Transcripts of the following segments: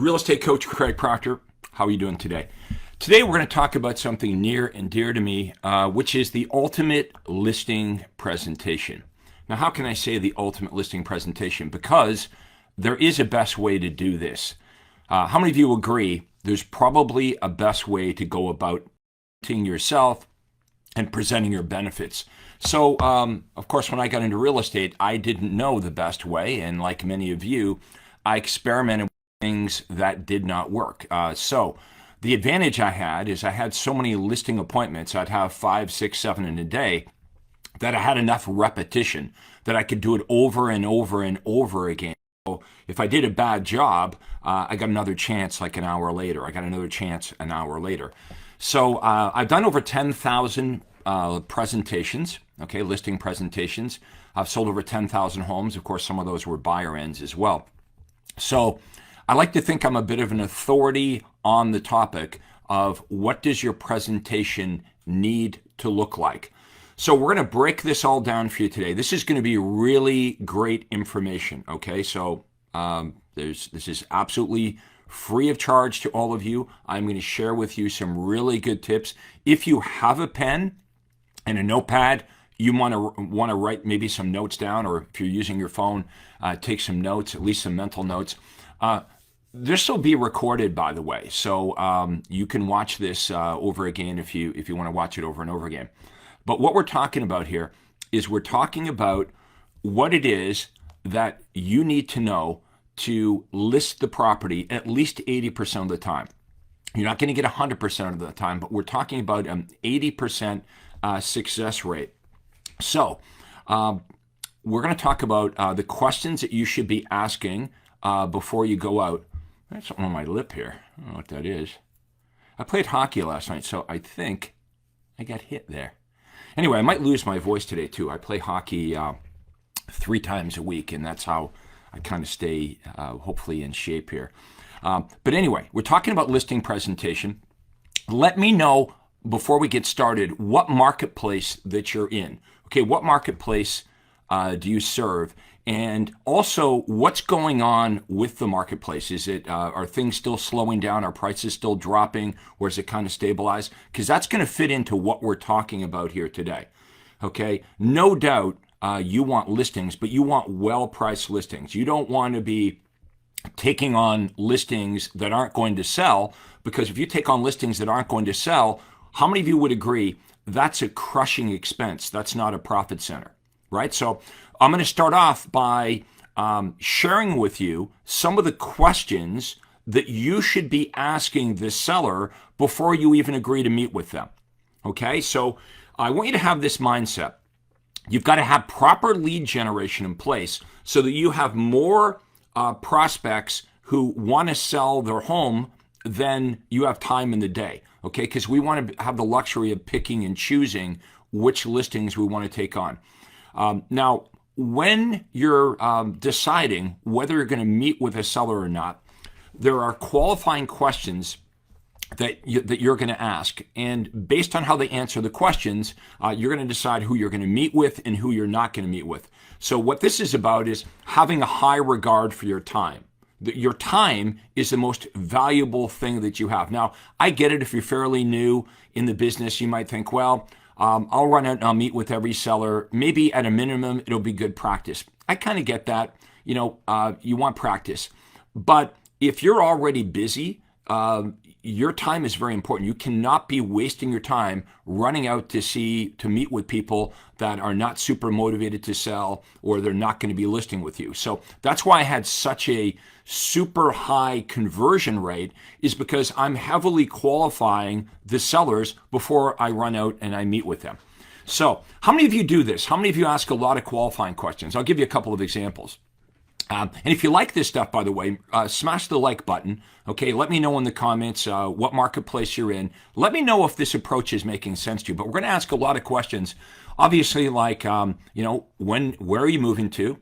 Real estate coach Craig Proctor. How are you doing today? Today we're going to talk about something near and dear to me, which is the ultimate listing presentation. Now, how can I say the ultimate listing presentation? Because there is a best way to do this. How many of you agree there's probably a best way to go about presenting yourself and presenting your benefits? So, of course, when I got into real estate, I didn't know the best way. And like many of you, I experimented with things that did not work. So the advantage I had is I had so many listing appointments. I'd have 5, 6, 7 in a day that I had enough repetition that I could do it over and over and over again. So if I did a bad job, I got another chance like an hour later. I got another chance an hour later. So I've done over 10,000 presentations, okay, listing presentations. I've sold over 10,000 homes. Of course, some of those were buyer ends as well. So I like to think I'm a bit of an authority on the topic of what does your presentation need to look like. So we're going to break this all down for you today. This is going to be really great information, okay? So this is absolutely free of charge to all of you. I'm going to share with you some really good tips. If you have a pen and a notepad, you want to write maybe some notes down, or if you're using your phone, take some notes, at least some mental notes. This will be recorded, by the way, so you can watch this over again if you want to watch it over and over again. But what we're talking about here is we're talking about what it is that you need to know to list the property at least 80% of the time. You're not going to get 100% of the time, but we're talking about an 80% success rate. So we're going to talk about the questions that you should be asking before you go out. That's something on my lip here. I don't know what that is. I played hockey last night, so I think I got hit there. Anyway, I might lose my voice today too. I play hockey 3 times a week, and that's how I kind of stay hopefully in shape here. But anyway, we're talking about listing presentation. Let me know before we get started what marketplace that you're in. Okay, what marketplace do you serve? And also, what's going on with the marketplace? Is it are things still slowing down? Are prices still dropping? Or is it kind of stabilized? Because that's going to fit into what we're talking about here today. Okay, no doubt you want listings, but you want well-priced listings. You don't want to be taking on listings that aren't going to sell, because if you take on listings that aren't going to sell, how many of you would agree that's a crushing expense? That's not a profit center, right? So I'm going to start off by sharing with you some of the questions that you should be asking the seller before you even agree to meet with them. Okay, so I want you to have this mindset. You've got to have proper lead generation in place so that you have more prospects who want to sell their home than you have time in the day. Okay, because we want to have the luxury of picking and choosing which listings we want to take on. Now, when you're deciding whether you're going to meet with a seller or not, there are qualifying questions that you're going to ask. And based on how they answer the questions, you're going to decide who you're going to meet with and who you're not going to meet with. So what this is about is having a high regard for your time. Your time is the most valuable thing that you have. Now, I get it. If you're fairly new in the business, you might think, well, I'll run out and I'll meet with every seller. Maybe at a minimum, it'll be good practice. I kind of get that. You know, you want practice. But if you're already busy, your time is very important. You cannot be wasting your time running out to meet with people that are not super motivated to sell, or they're not going to be listing with you. So that's why I had such a super high conversion rate, is because I'm heavily qualifying the sellers before I run out and I meet with them. So how many of you do this? How many of you ask a lot of qualifying questions? I'll give you a couple of examples. And if you like this stuff, by the way, smash the like button. Okay, let me know in the comments what marketplace you're in. Let me know if this approach is making sense to you. But we're going to ask a lot of questions, obviously, like where are you moving to?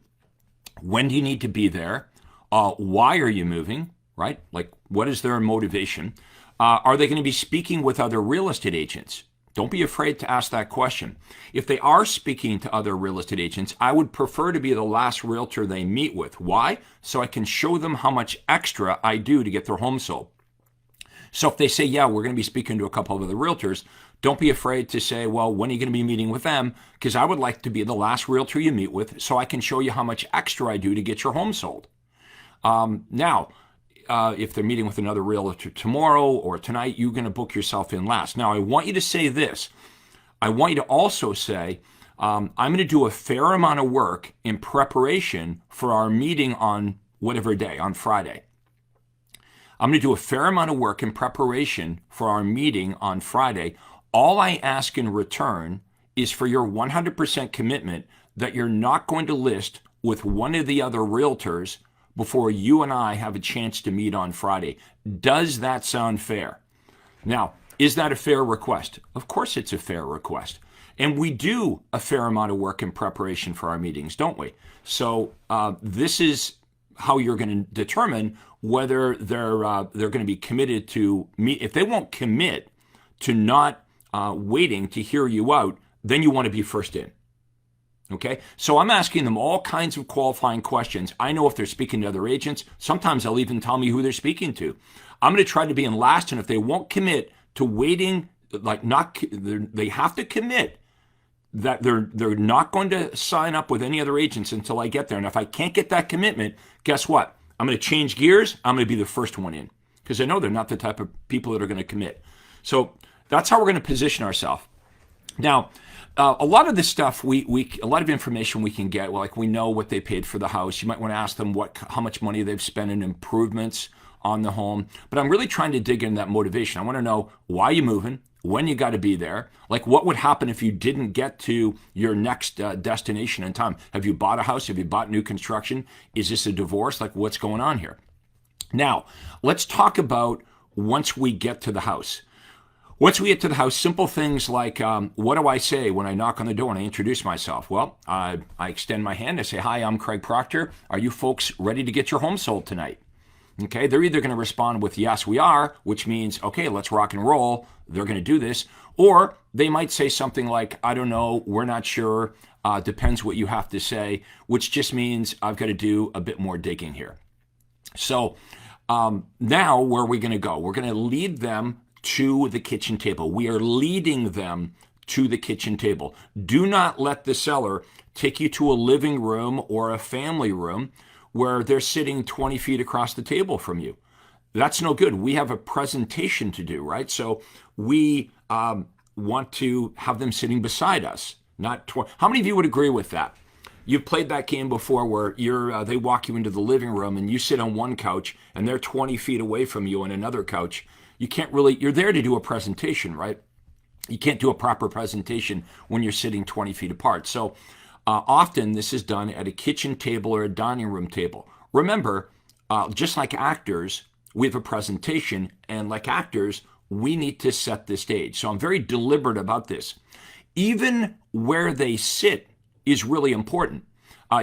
When do you need to be there? Why are you moving? Right? Like, what is their motivation? Are they going to be speaking with other real estate agents? Don't be afraid to ask that question. If they are speaking to other real estate agents, I would prefer to be the last realtor they meet with. Why? So I can show them how much extra I do to get their home sold. So if they say, yeah, we're going to be speaking to a couple of other realtors, don't be afraid to say, well, when are you going to be meeting with them? Because I would like to be the last realtor you meet with so I can show you how much extra I do to get your home sold. Now, if they're meeting with another realtor tomorrow or tonight, you're going to book yourself in last. Now, I want you to say this. I want you to also say, I'm going to do a fair amount of work in preparation for our meeting on whatever day, on Friday. I'm going to do a fair amount of work in preparation for our meeting on Friday. All I ask in return is for your 100% commitment that you're not going to list with one of the other realtors before you and I have a chance to meet on Friday. Does that sound fair? Now, is that a fair request? Of course it's a fair request. And we do a fair amount of work in preparation for our meetings, don't we? So this is how you're going to determine whether they're going to be committed to meet. If they won't commit to not waiting to hear you out, then you want to be first in. Okay, so I'm asking them all kinds of qualifying questions. I know if they're speaking to other agents. Sometimes they'll even tell me who they're speaking to. I'm going to try to be in last, and if they won't commit to waiting, they have to commit that they're not going to sign up with any other agents until I get there. And if I can't get that commitment, guess what? I'm going to change gears. I'm going to be the first one in because I know they're not the type of people that are going to commit. So that's how we're going to position ourselves. Now, a lot of this stuff, a lot of information we can get, like we know what they paid for the house. You might want to ask them how much money they've spent in improvements on the home. But I'm really trying to dig into that motivation. I want to know why you're moving, when you got to be there, like what would happen if you didn't get to your next destination in time. Have you bought a house? Have you bought new construction? Is this a divorce? Like what's going on here? Now, let's talk about once we get to the house. Once we get to the house, simple things like, what do I say when I knock on the door and I introduce myself? Well, I extend my hand. I say, hi, I'm Craig Proctor. Are you folks ready to get your home sold tonight? Okay, they're either going to respond with, yes, we are, which means, okay, let's rock and roll. They're going to do this. Or they might say something like, I don't know, we're not sure, depends what you have to say, which just means I've got to do a bit more digging here. So now where are we going to go? We're going to lead them to the kitchen table. We are leading them to the kitchen table. Do not let the seller take you to a living room or a family room where they're sitting 20 feet across the table from you. That's no good. We have a presentation to do, right? So we want to have them sitting beside us, not 20. How many of you would agree with that? You've played that game before where they walk you into the living room and you sit on one couch and they're 20 feet away from you on another couch. You can't really, you're there to do a presentation, right? You can't do a proper presentation when you're sitting 20 feet apart. So often this is done at a kitchen table or a dining room table. Remember, just like actors, we have a presentation, and like actors, we need to set the stage. So I'm very deliberate about this. Even where they sit is really important.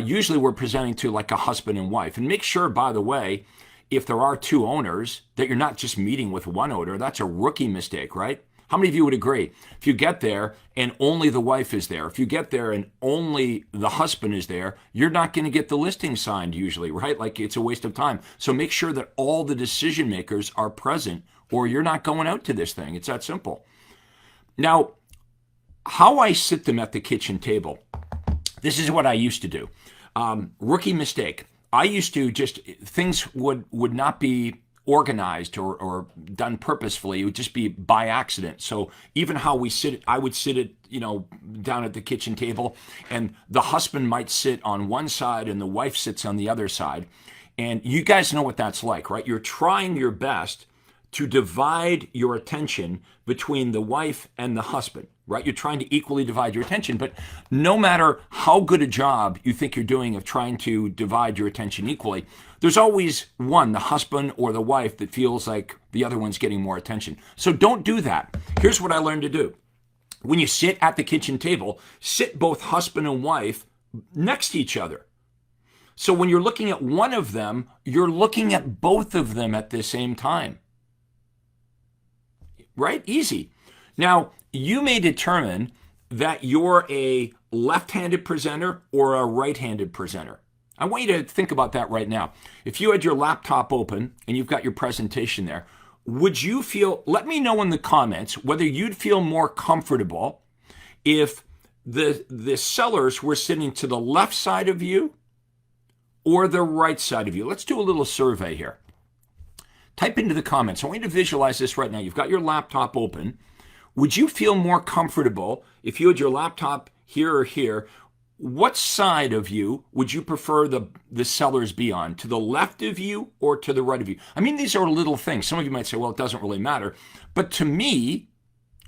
Usually we're presenting to like a husband and wife. And make sure, by the way, if there are two owners, that you're not just meeting with one owner. That's a rookie mistake, right? How many of you would agree? If you get there and only the wife is there, if you get there and only the husband is there, you're not going to get the listing signed usually, right? Like it's a waste of time. So make sure that all the decision makers are present or you're not going out to this thing. It's that simple. Now, how I sit them at the kitchen table, this is what I used to do. Rookie mistake. I used to things would not be organized or done purposefully. It would just be by accident. So even how we sit, I would sit down at the kitchen table, and the husband might sit on one side and the wife sits on the other side. And you guys know what that's like, right? You're trying your best to divide your attention between the wife and the husband, right? You're trying to equally divide your attention, but no matter how good a job you think you're doing of trying to divide your attention equally, there's always one, the husband or the wife, that feels like the other one's getting more attention. So don't do that. Here's what I learned to do. When you sit at the kitchen table, sit both husband and wife next to each other. So when you're looking at one of them, you're looking at both of them at the same time. Right? Easy. Now, you may determine that you're a left-handed presenter or a right-handed presenter. I want you to think about that right now. If you had your laptop open and you've got your presentation there, would you feel, let me know in the comments whether you'd feel more comfortable if the sellers were sitting to the left side of you or the right side of you. Let's do a little survey here. Type into the comments. I want you to visualize this right now. You've got your laptop open. Would you feel more comfortable if you had your laptop here or here? What side of you would you prefer the sellers be on? To the left of you or to the right of you? I mean, these are little things. Some of you might say, well, it doesn't really matter. But to me,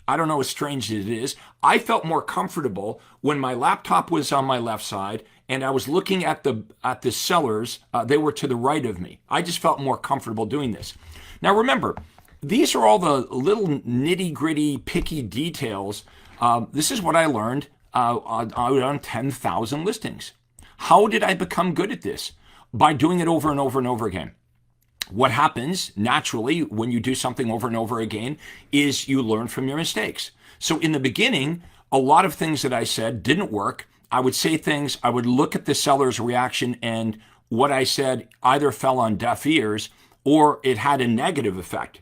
I don't know as strange as it is, I felt more comfortable when my laptop was on my left side and I was looking at the sellers. They were to the right of me. I just felt more comfortable doing this. Now remember, these are all the little nitty-gritty, picky details. This is what I learned on 10,000 listings. How did I become good at this? By doing it over and over and over again. What happens naturally when you do something over and over again is you learn from your mistakes. So in the beginning, a lot of things that I said didn't work. I would say things, I would look at the seller's reaction, and what I said either fell on deaf ears or it had a negative effect.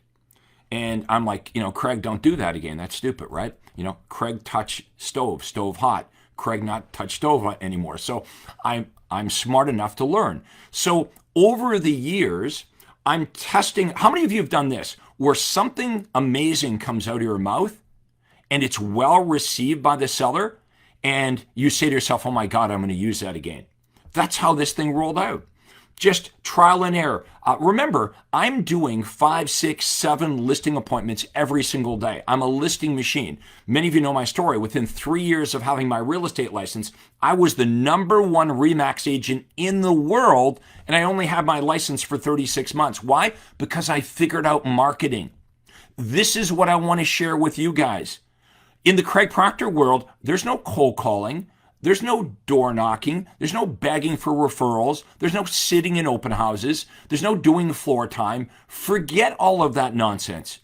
And I'm like, Craig, don't do that again. That's stupid, right? Craig touch stove hot. Craig not touch stove hot anymore. So I'm smart enough to learn. So over the years, I'm testing. How many of you have done this where something amazing comes out of your mouth and it's well received by the seller and you say to yourself, oh my God, I'm going to use that again? That's how this thing rolled out. Just trial and error. Remember, I'm doing 5, 6, 7 listing appointments every single day. I'm a listing machine. Many of you know my story. Within 3 years of having my real estate license, I was the #1 RE/MAX agent in the world, and I only had my license for 36 months. Why? Because I figured out marketing. This is what I want to share with you guys. In the Craig Proctor world, there's no cold calling. There's no door knocking. There's no begging for referrals. There's no sitting in open houses. There's no doing floor time. Forget all of that nonsense.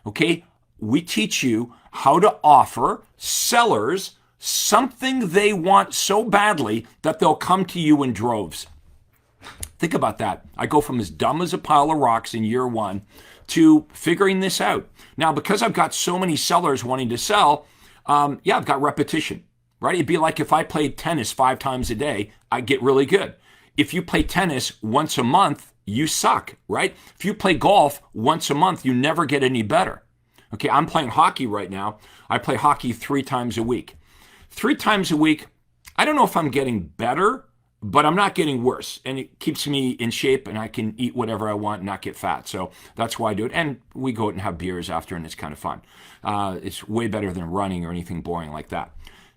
Okay? We teach you how to offer sellers something they want so badly that they'll come to you in droves. Think about that. I go from as dumb as a pile of rocks in year 1 to figuring this out. Now, because I've got so many sellers wanting to sell, I've got repetition. Right? It'd be like if I played tennis 5 times a day, I'd get really good. If you play tennis once a month, you suck, right? If you play golf once a month, you never get any better. Okay, I'm playing hockey right now. I play hockey 3 times a week. 3 times a week, I don't know if I'm getting better, but I'm not getting worse. And it keeps me in shape and I can eat whatever I want and not get fat. So that's why I do it. And we go out and have beers after and it's kind of fun. It's way better than running or anything boring like that.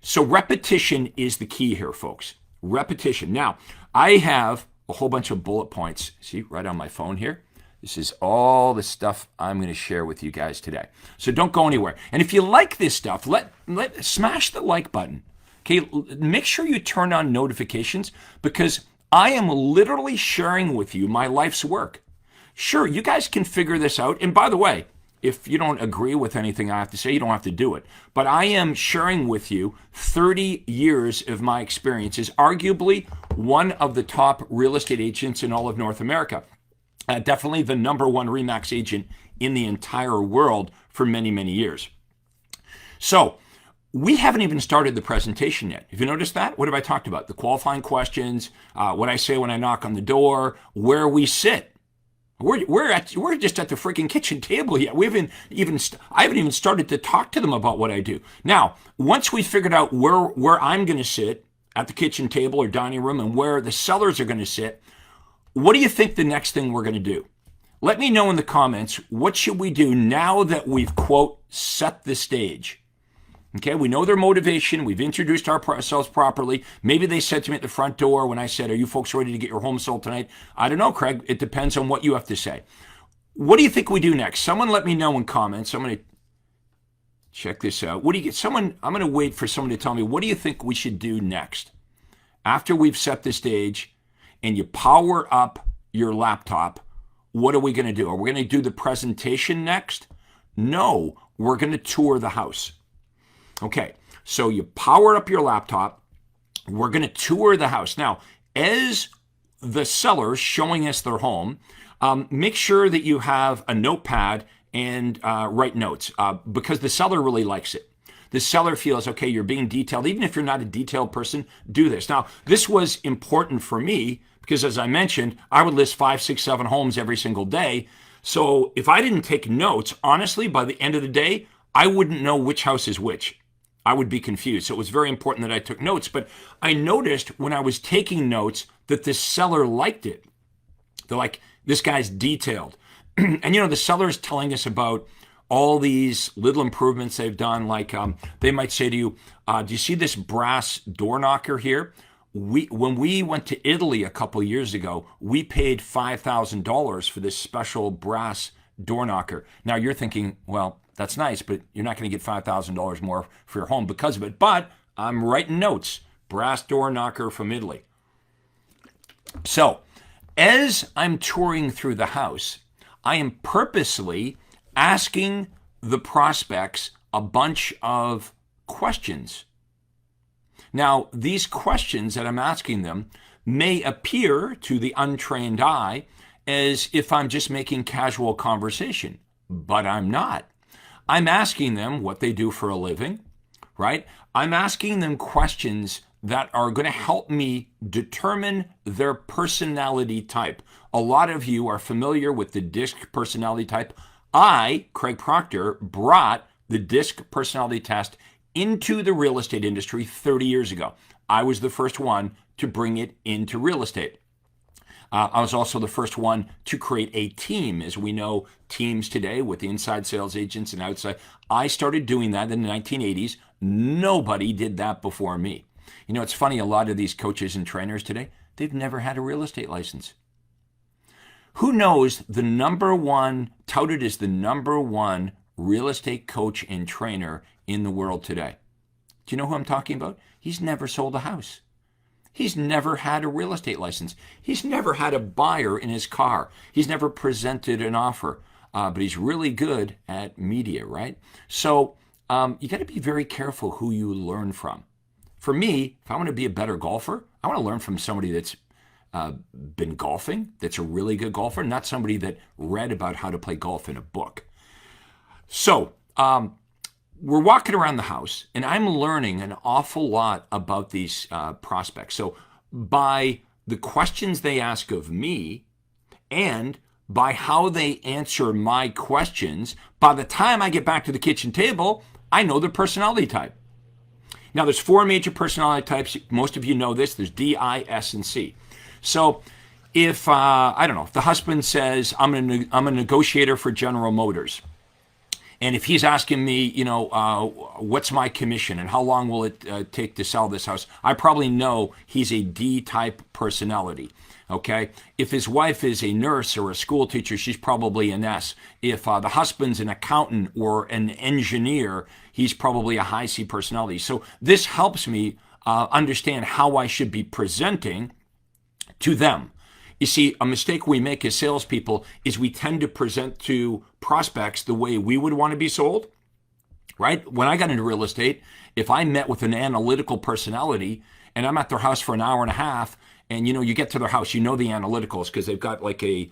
So repetition is the key here, folks. Repetition. Now, I have a whole bunch of bullet points, see, right on my phone here. This is all the stuff I'm going to share with you guys today. So don't go anywhere. And if you like this stuff, smash the like button. Okay, make sure you turn on notifications because I am literally sharing with you my life's work. Sure, you guys can figure this out. And by the way, if you don't agree with anything I have to say, you don't have to do it. But I am sharing with you 30 years of my experiences, arguably one of the top real estate agents in all of North America. Definitely the #1 RE/MAX agent in the entire world for many, many years. So we haven't even started the presentation yet. Have you noticed that? What have I talked about? The qualifying questions, what I say when I knock on the door, where we sit. We're just at the freaking kitchen table yet. I haven't even started to talk to them about what I do. Now, once we figured out where I'm going to sit at the kitchen table or dining room and where the sellers are going to sit, what do you think the next thing we're going to do? Let me know in the comments, what should we do now that we've, quote, set the stage? Okay, we know their motivation. We've introduced ourselves properly. Maybe they said to me at the front door when I said, are you folks ready to get your home sold tonight? I don't know, Craig. It depends on what you have to say. What do you think we do next? Someone let me know in comments. I'm going to check this out. I'm going to wait for someone to tell me, what do you think we should do next? After we've set the stage and you power up your laptop, what are we going to do? Are we going to do the presentation next? No, we're going to tour the house. Okay, so you power up your laptop. We're going to tour the house. Now, as the seller's showing us their home, make sure that you have a notepad and write notes because the seller really likes it. The seller feels, okay, you're being detailed. Even if you're not a detailed person, do this. Now, this was important for me because, as I mentioned, I would list 5, 6, 7 homes every single day. So if I didn't take notes, honestly, by the end of the day, I wouldn't know which house is which. I would be confused. So it was very important that I took notes. But I noticed when I was taking notes that the seller liked it. They're like, this guy's detailed. And, the seller is telling us about all these little improvements they've done. Like they might say to you, do you see this brass door knocker here? When we went to Italy a couple years ago, we paid $5,000 for this special brass door knocker. Now you're thinking, well, that's nice, but you're not going to get $5,000 more for your home because of it. But I'm writing notes. Brass door knocker from Italy. So as I'm touring through the house, I am purposely asking the prospects a bunch of questions. Now, these questions that I'm asking them may appear to the untrained eye as if I'm just making casual conversation, but I'm not. I'm asking them what they do for a living, right? I'm asking them questions that are going to help me determine their personality type. A lot of you are familiar with the DISC personality type. I, Craig Proctor, brought the DISC personality test into the real estate industry 30 years ago. I was the first one to bring it into real estate. I was also the first one to create a team, as we know teams today with the inside sales agents and outside. I started doing that in the 1980s. Nobody did that before me. It's funny, a lot of these coaches and trainers today, they've never had a real estate license. Who knows the number one, touted as the number one real estate coach and trainer in the world today? Do you know who I'm talking about? He's never sold a house. He's never had a real estate license. He's never had a buyer in his car. He's never presented an offer, but he's really good at media, right? So you got to be very careful who you learn from. For me, if I want to be a better golfer, I want to learn from somebody that's been golfing, that's a really good golfer, not somebody that read about how to play golf in a book. So we're walking around the house, and I'm learning an awful lot about these prospects. So by the questions they ask of me and by how they answer my questions, by the time I get back to the kitchen table, I know their personality type. Now, there's 4 major personality types. Most of you know this. There's D, I, S, and C. So if, if the husband says, I'm a negotiator for General Motors, and if he's asking me, what's my commission and how long will it take to sell this house, I probably know he's a D-type personality, okay? If his wife is a nurse or a school teacher, she's probably an S. If the husband's an accountant or an engineer, he's probably a high C personality. So this helps me understand how I should be presenting to them. You see, a mistake we make as salespeople is we tend to present to prospects the way we would want to be sold, right? When I got into real estate, if I met with an analytical personality and I'm at their house for an hour and a half, and you get to their house, the analyticals because they've got like a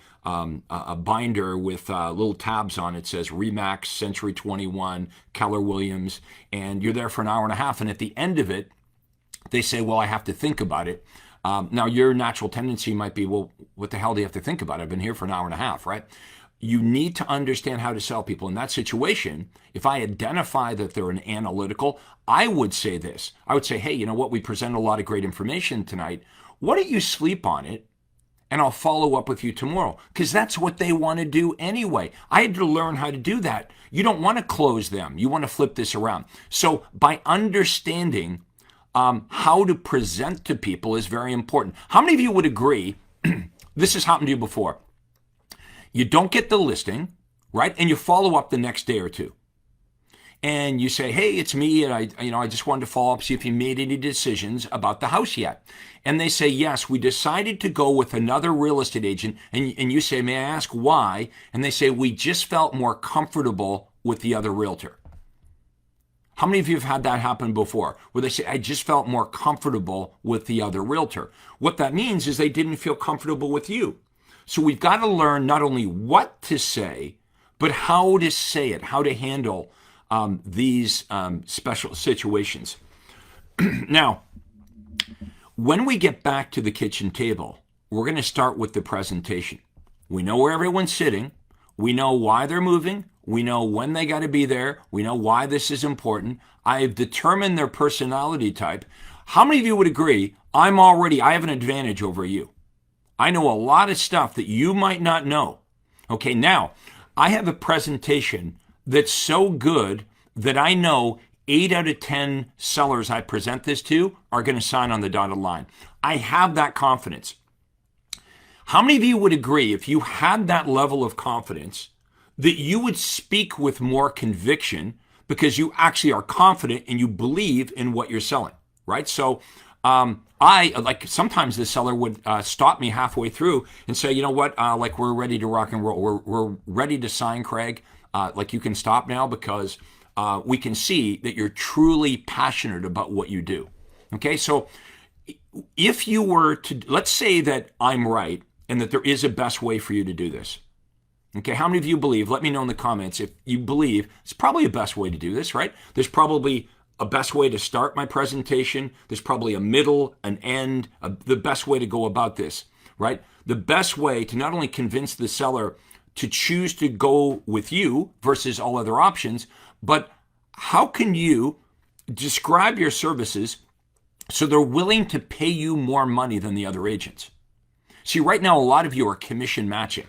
binder with little tabs on it, says Remax, Century 21, Keller Williams, and you're there for an hour and a half, and at the end of it, they say, well, I have to think about it. Now, your natural tendency might be, well, what the hell do you have to think about? I've been here for an hour and a half, right? You need to understand how to sell people. In that situation, if I identify that they're an analytical, I would say this. I would say, hey, you know what? We presented a lot of great information tonight. Why don't you sleep on it, and I'll follow up with you tomorrow? Because that's what they want to do anyway. I had to learn how to do that. You don't want to close them. You want to flip this around. So by understanding how to present to people is very important. How many of you would agree, this has happened to you before, you don't get the listing, right? And you follow up the next day or two. And you say, hey, it's me, and I just wanted to follow up, see if you made any decisions about the house yet. And they say, yes, we decided to go with another real estate agent. And you say, may I ask why? And they say, we just felt more comfortable with the other realtor. How many of you have had that happen before, where they say, I just felt more comfortable with the other realtor? What that means is they didn't feel comfortable with you. So we've got to learn not only what to say, but how to say it, how to handle these special situations. Now, when we get back to the kitchen table, we're going to start with the presentation. We know where everyone's sitting. We know why they're moving. We know when they got to be there. We know why this is important. I've determined their personality type. How many of you would agree I have an advantage over you? I know a lot of stuff that you might not know. Okay, now, I have a presentation that's so good that I know 8 out of 10 sellers I present this to are going to sign on the dotted line. I have that confidence. How many of you would agree if you had that level of confidence that you would speak with more conviction because you actually are confident and you believe in what you're selling, right? So sometimes the seller would stop me halfway through and say, you know what, we're ready to rock and roll. We're ready to sign, Craig. You can stop now because we can see that you're truly passionate about what you do. Okay, so if you were to, let's say that I'm right and that there is a best way for you to do this. Okay, how many of you believe? Let me know in the comments if you believe it's probably a best way to do this, right? There's probably a best way to start my presentation. There's probably a middle, an end, the best way to go about this, right? The best way to not only convince the seller to choose to go with you versus all other options, but how can you describe your services so they're willing to pay you more money than the other agents? See, right now, a lot of you are commission matching,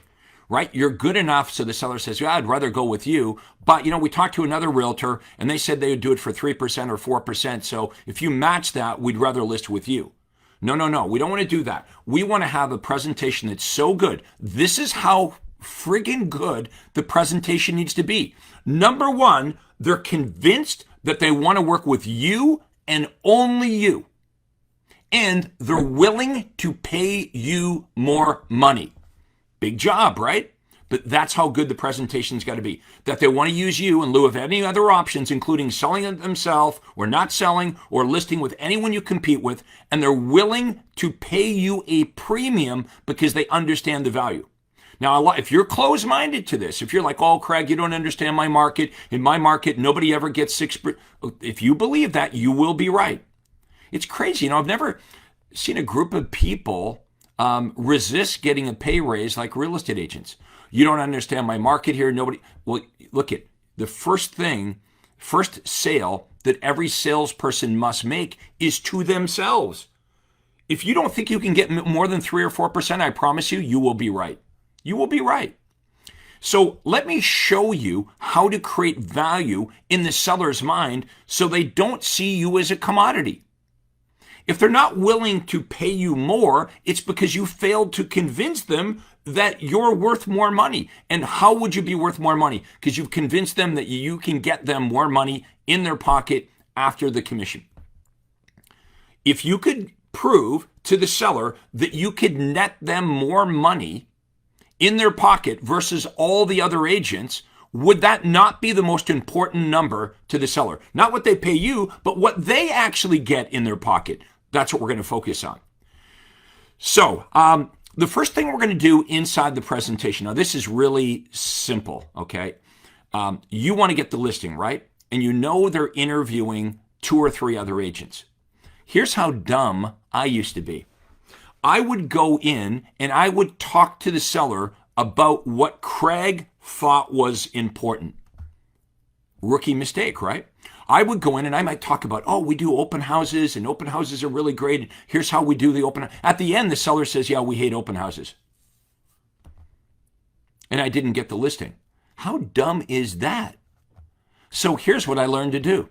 right? You're good enough so the seller says, yeah, I'd rather go with you. But, we talked to another realtor and they said they would do it for 3% or 4%. So if you match that, we'd rather list with you. No. We don't want to do that. We want to have a presentation that's so good. This is how friggin' good the presentation needs to be. Number one, they're convinced that they want to work with you and only you. And they're willing to pay you more money. Big job, right? But that's how good the presentation's got to be. That they want to use you in lieu of any other options, including selling it themselves or not selling or listing with anyone you compete with. And they're willing to pay you a premium because they understand the value. Now, if you're closed-minded to this, if you're like, oh, Craig, you don't understand my market. In my market, nobody ever gets 6%. If you believe that, you will be right. It's crazy. I've never seen a group of people resist getting a pay raise like real estate agents. You don't understand my market here. Nobody. Well, look at the first sale that every salesperson must make is to themselves. If you don't think you can get more than 3 or 4%, I promise you, you will be right. You will be right. So let me show you how to create value in the seller's mind so they don't see you as a commodity. If they're not willing to pay you more, it's because you failed to convince them that you're worth more money. And how would you be worth more money? Because you've convinced them that you can get them more money in their pocket after the commission. If you could prove to the seller that you could net them more money in their pocket versus all the other agents, would that not be the most important number to the seller? Not what they pay you, but what they actually get in their pocket. That's what we're going to focus on. So the first thing we're going to do inside the presentation, now this is really simple, okay? You want to get the listing, right? And you know they're interviewing 2 or 3 other agents. Here's how dumb I used to be. I would go in and I would talk to the seller about what Craig thought was important. Rookie mistake, right? I would go in and I might talk about, oh, we do open houses and open houses are really great. And here's how we do the open. At the end, the seller says, yeah, we hate open houses. And I didn't get the listing. How dumb is that? So here's what I learned to do.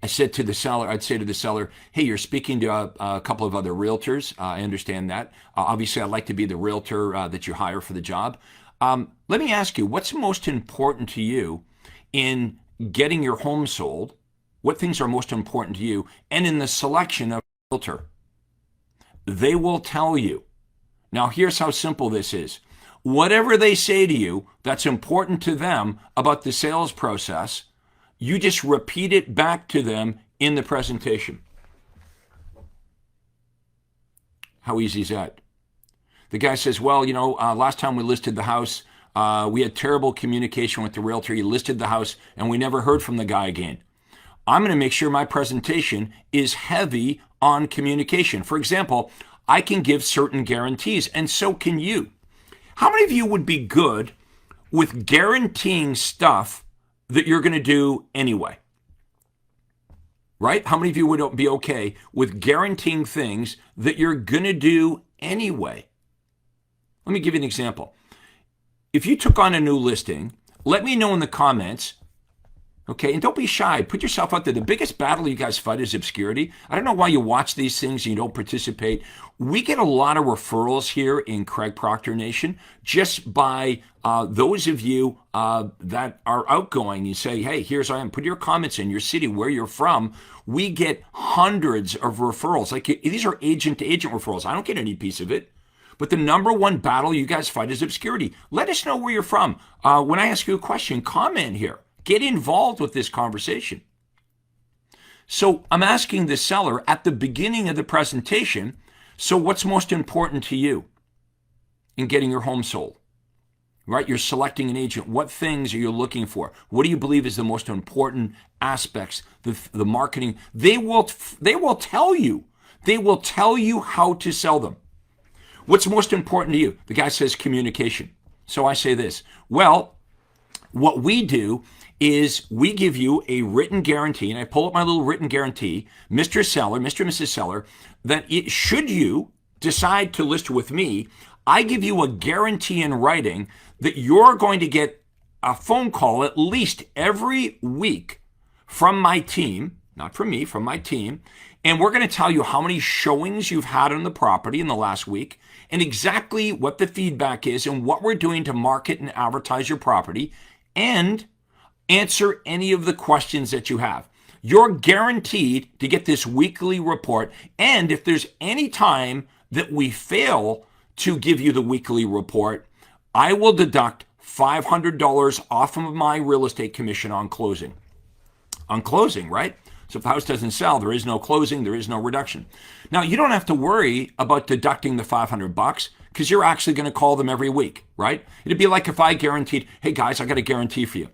I'd say to the seller, hey, you're speaking to a couple of other realtors. I understand that. Obviously, I'd like to be the realtor that you hire for the job. Let me ask you, what's most important to you in getting your home sold? What things are most important to you? And in the selection of a realtor? They will tell you. Now, here's how simple this is. Whatever they say to you that's important to them about the sales process, You just repeat it back to them in the presentation. How easy is that? The guy says, well, last time we listed the house, we had terrible communication with the realtor. He listed the house and we never heard from the guy again. I'm going to make sure my presentation is heavy on communication. For example, I can give certain guarantees, and so can you. How many of you would be good with guaranteeing stuff that you're going to do anyway? Right? How many of you would be okay with guaranteeing things that you're going to do anyway? Let me give you an example. If you took on a new listing, let me know in the comments. Okay, and don't be shy. Put yourself out there. The biggest battle you guys fight is obscurity. I don't know why you watch these things and you don't participate. We get a lot of referrals here in Craig Proctor Nation just by those of you that are outgoing. You say, hey, here's I am. Put your comments in, your city, where you're from. We get hundreds of referrals. Like these are agent-to-agent referrals. I don't get any piece of it. But the number one battle you guys fight is obscurity. Let us know where you're from. When I ask you a question, comment here. Get involved with this conversation. So I'm asking the seller at the beginning of the presentation, so what's most important to you in getting your home sold? Right? You're selecting an agent. What things are you looking for? What do you believe is the most important aspects? The marketing. They will tell you. They will tell you how to sell them. What's most important to you? The guy says communication. So I say this. Well, what we do is we give you a written guarantee, and I pull up my little written guarantee, Mr. Seller, Mr. and Mrs. Seller, that should you decide to list with me, I give you a guarantee in writing that you're going to get a phone call at least every week from my team, not from me, from my team, and we're going to tell you how many showings you've had on the property in the last week and exactly what the feedback is and what we're doing to market and advertise your property and answer any of the questions that you have. You're guaranteed to get this weekly report, and if there's any time that we fail to give you the weekly report, I will deduct $500 off of my real estate commission on closing. On closing, right? So if the house doesn't sell, there is no closing, there is no reduction. Now, you don't have to worry about deducting the $500 because you're actually going to call them every week, right? It'd be like if I guaranteed, hey guys, I got a guarantee for you.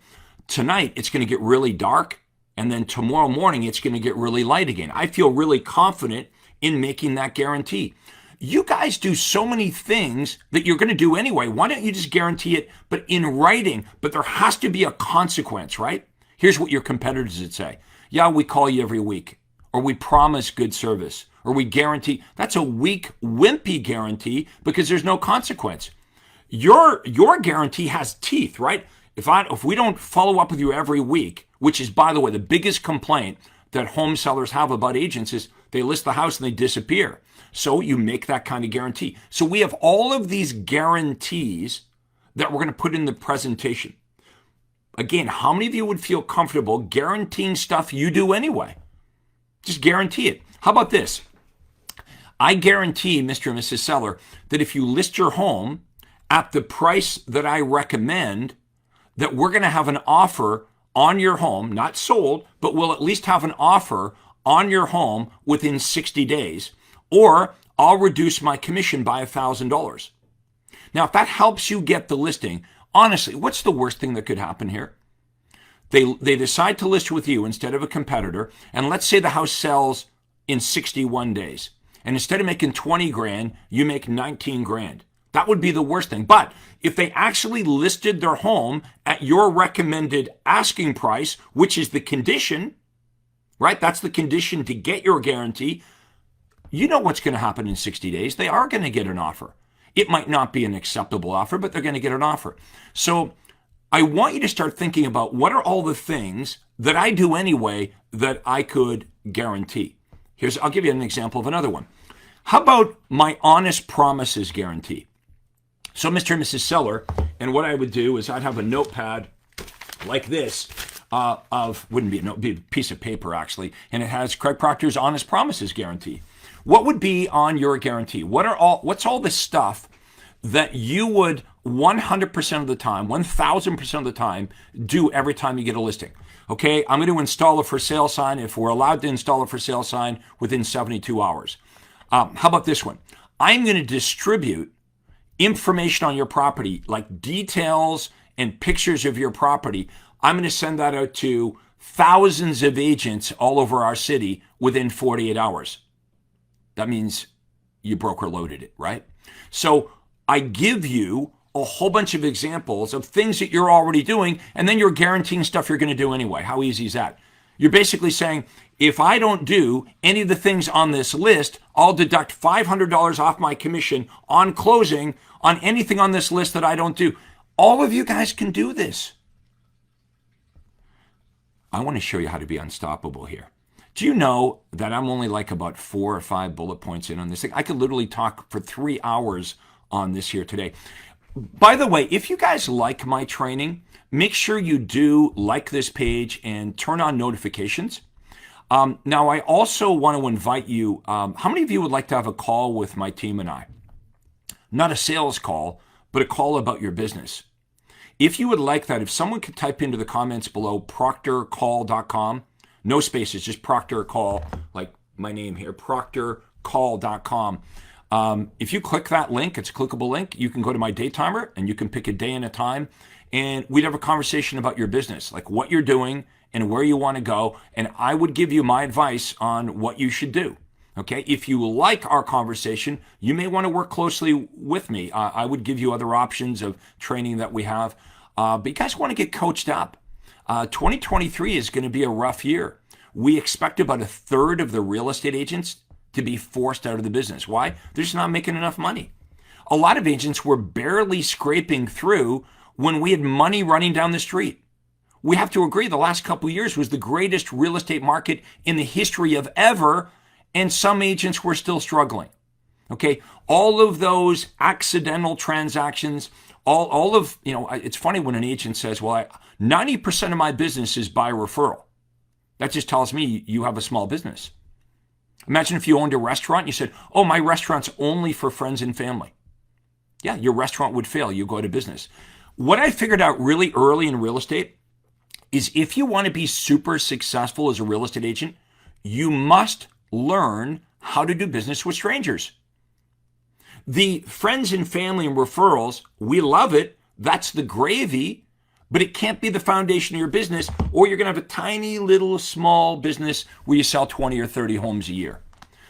Tonight, it's going to get really dark, and then tomorrow morning, it's going to get really light again. I feel really confident in making that guarantee. You guys do so many things that you're going to do anyway. Why don't you just guarantee it, but in writing? But there has to be a consequence, right? Here's what your competitors would say. Yeah, we call you every week, or we promise good service, or we guarantee. That's a weak, wimpy guarantee because there's no consequence. Your guarantee has teeth, right? If we don't follow up with you every week, which is, by the way, the biggest complaint that home sellers have about agents is they list the house and they disappear. So you make that kind of guarantee. So we have all of these guarantees that we're going to put in the presentation. Again, how many of you would feel comfortable guaranteeing stuff you do anyway? Just guarantee it. How about this? I guarantee, Mr. and Mrs. Seller, that if you list your home at the price that I recommend, that we're going to have an offer on your home, not sold, but we'll at least have an offer on your home within 60 days, or I'll reduce my commission by $1,000. Now, if that helps you get the listing, honestly, what's the worst thing that could happen here? They decide to list with you instead of a competitor, and let's say the house sells in 61 days, and instead of making 20 grand, you make 19 grand. That would be the worst thing. But if they actually listed their home at your recommended asking price, which is the condition, right? That's the condition to get your guarantee. You know what's going to happen in 60 days. They are going to get an offer. It might not be an acceptable offer, but they're going to get an offer. So I want you to start thinking about what are all the things that I do anyway that I could guarantee. I'll give you an example of another one. How about my honest promises guarantee? So Mr. and Mrs. Seller, and what I would do is I'd have a notepad like this wouldn't be a note, be a piece of paper actually, and it has Craig Proctor's honest promises guarantee. What would be on your guarantee? What's all the stuff that you would 100% of the time, 1,000% of the time do every time you get a listing? Okay, I'm going to install a for sale sign if we're allowed to install a for sale sign within 72 hours. How about this one? I'm going to distribute information on your property, like details and pictures of your property. I'm going to send that out to thousands of agents all over our city within 48 hours. That means you broker loaded it, right? So I give you a whole bunch of examples of things that you're already doing, and then you're guaranteeing stuff you're going to do anyway. How easy is that? You're basically saying, if I don't do any of the things on this list, I'll deduct $500 off my commission on closing on anything on this list that I don't do. All of you guys can do this. I want to show you how to be unstoppable here. Do you know that I'm only like about 4 or 5 bullet points in on this thing? I could literally talk for 3 hours on this here today. By the way, if you guys like my training, make sure you do like this page and turn on notifications. Now, I also want to invite you, how many of you would like to have a call with my team and I? Not a sales call, but a call about your business. If you would like that, if someone could type into the comments below, proctorcall.com, no spaces, just Proctor Call, like my name here, proctorcall.com. If you click that link, it's a clickable link, you can go to my day timer and you can pick a day and a time, and we'd have a conversation about your business, like what you're doing and where you want to go, and I would give you my advice on what you should do. Okay, if you like our conversation, you may want to work closely with me. I would give you other options of training that we have, but you guys want to get coached up. 2023 is going to be a rough year. We expect about 1/3 of the real estate agents to be forced out of the business. Why? They're just not making enough money. A lot of agents were barely scraping through when we had money running down the street. We have to agree the last couple of years was the greatest real estate market in the history of ever, and some agents were still struggling. Okay, all of those accidental transactions, all of, it's funny when an agent says, well, 90% of my business is by referral. That just tells me you have a small business. Imagine if you owned a restaurant and you said, oh, my restaurant's only for friends and family. Yeah, your restaurant would fail. You go out of business. What I figured out really early in real estate is if you want to be super successful as a real estate agent, you must learn how to do business with strangers. The friends and family and referrals, we love it. That's the gravy, but it can't be the foundation of your business, or you're going to have a tiny little small business where you sell 20 or 30 homes a year.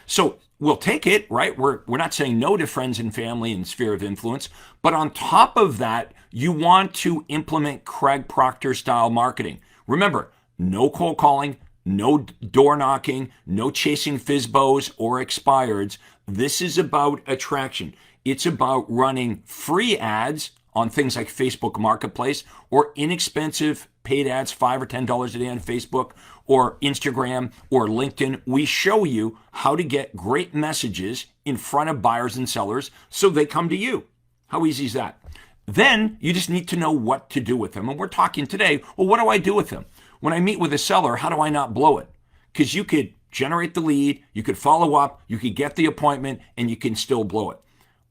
So we'll take it, right? We're not saying no to friends and family and sphere of influence, but on top of that, you want to implement Craig Proctor style marketing. Remember, no cold calling, no door knocking, no chasing FSBOs or expireds. This is about attraction. It's about running free ads on things like Facebook Marketplace or inexpensive paid ads, $5 or $10 a day on Facebook or Instagram or LinkedIn. We show you how to get great messages in front of buyers and sellers so they come to you. How easy is that? Then you just need to know what to do with them. And we're talking today, well, what do I do with them? When I meet with a seller, how do I not blow it? Because you could generate the lead, you could follow up, you could get the appointment, and you can still blow it.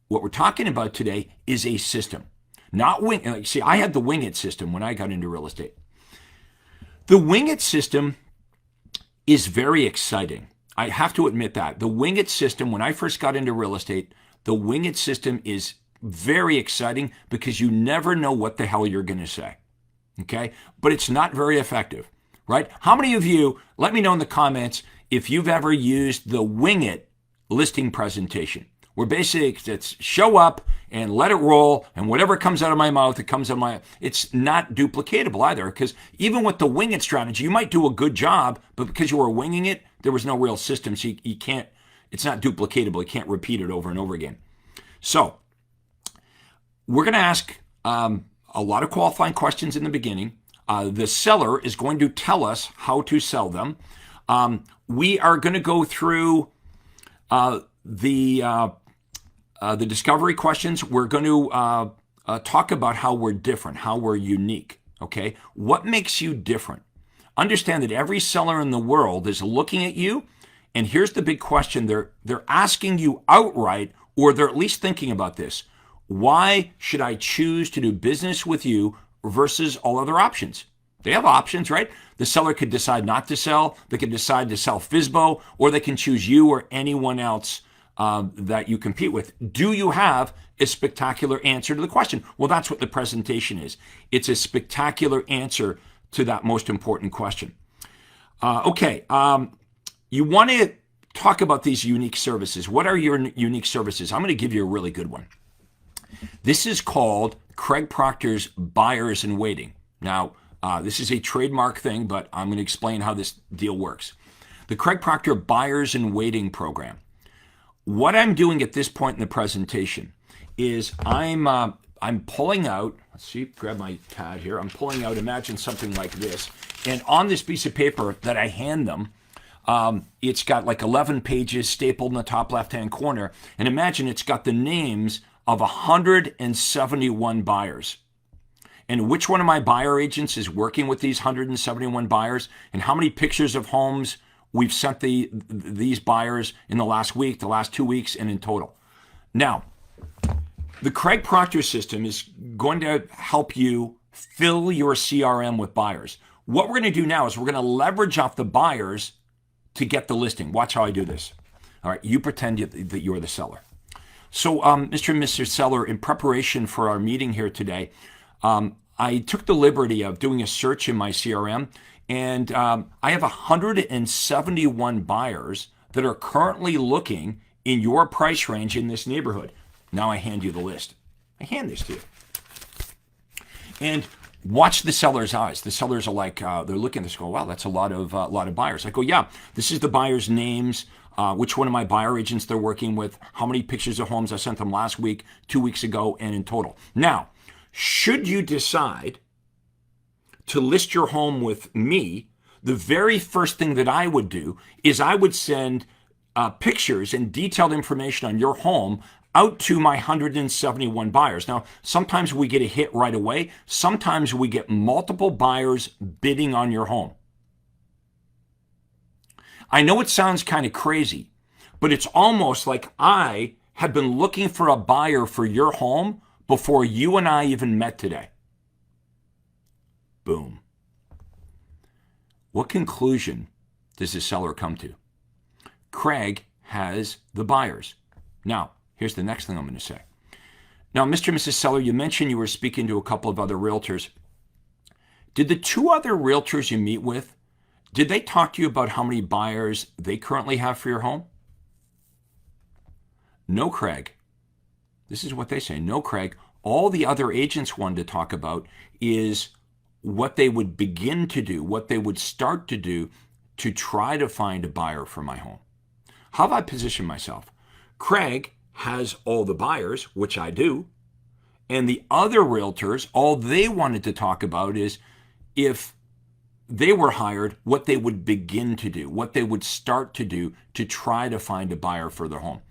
What we're talking about today is a system. Not wing. See, I had the wing it system when I got into real estate. The wing it system is very exciting. I have to admit that. The wing it system, when I first got into real estate, the wing it system is very exciting because you never know what the hell you're going to say. Okay? But it's not very effective, right? How many of you, let me know in the comments if you've ever used the wing it listing presentation, where basically it's show up and let it roll, and whatever comes out of my mouth, it comes out of my, it's not duplicatable either, because even with the wing it strategy, you might do a good job, but because you were winging it, there was no real system, so you can't, it's not duplicatable. You can't repeat it over and over again. So we're going to ask a lot of qualifying questions in the beginning. The seller is going to tell us how to sell them. We are going to go through the discovery questions. We're going to talk about how we're different, how we're unique. Okay, what makes you different? Understand that every seller in the world is looking at you, and here's the big question: they're asking you outright, or they're at least thinking about this. Why should I choose to do business with you versus all other options? They have options, right? The seller could decide not to sell. They could decide to sell FSBO, or they can choose you or anyone else that you compete with. Do you have a spectacular answer to the question? Well, that's what the presentation is. It's a spectacular answer to that most important question. You want to talk about these unique services. What are your unique services? I'm going to give you a really good one. This is called Craig Proctor's Buyers in Waiting. Now, this is a trademark thing, but I'm going to explain how this deal works. The Craig Proctor Buyers in Waiting program. What I'm doing at this point in the presentation is I'm pulling out, let's see, grab my pad here. I'm pulling out, imagine something like this. And on this piece of paper that I hand them, it's got like 11 pages stapled in the top left-hand corner. And imagine it's got the names of 171 buyers. And which one of my buyer agents is working with these 171 buyers, and how many pictures of homes we've sent these buyers in the last week, the last 2 weeks, and in total. Now, the Craig Proctor system is going to help you fill your CRM with buyers. What we're going to do now is we're going to leverage off the buyers to get the listing. Watch how I do this. All right, you pretend that you're the seller. So, Mr. and Mrs. Seller, in preparation for our meeting here today, I took the liberty of doing a search in my CRM, and I have 171 buyers that are currently looking in your price range in this neighborhood. Now I hand you the list. I hand this to you. And watch the seller's eyes. The sellers are like, they're looking at this, go, wow, that's a lot of buyers. I go, yeah, this is the buyers' names, which one of my buyer agents they're working with, how many pictures of homes I sent them last week, 2 weeks ago, and in total. Now, should you decide to list your home with me, the very first thing that I would do is I would send pictures and detailed information on your home out to my 171 buyers. Now, sometimes we get a hit right away. Sometimes we get multiple buyers bidding on your home. I know it sounds kind of crazy, but it's almost like I had been looking for a buyer for your home before you and I even met today. Boom. What conclusion does the seller come to? Craig has the buyers. Now, here's the next thing I'm going to say. Now, Mr. and Mrs. Seller, you mentioned you were speaking to a couple of other realtors. Did the two other realtors you meet with, did they talk to you about how many buyers they currently have for your home? No, Craig. This is what they say. No, Craig. All the other agents wanted to talk about is what they would begin to do, what they would start to do to try to find a buyer for my home. How have I positioned myself? Craig has all the buyers, which I do, and the other realtors, all they wanted to talk about is if they were hired, what they would begin to do, what they would start to do to try to find a buyer for their home.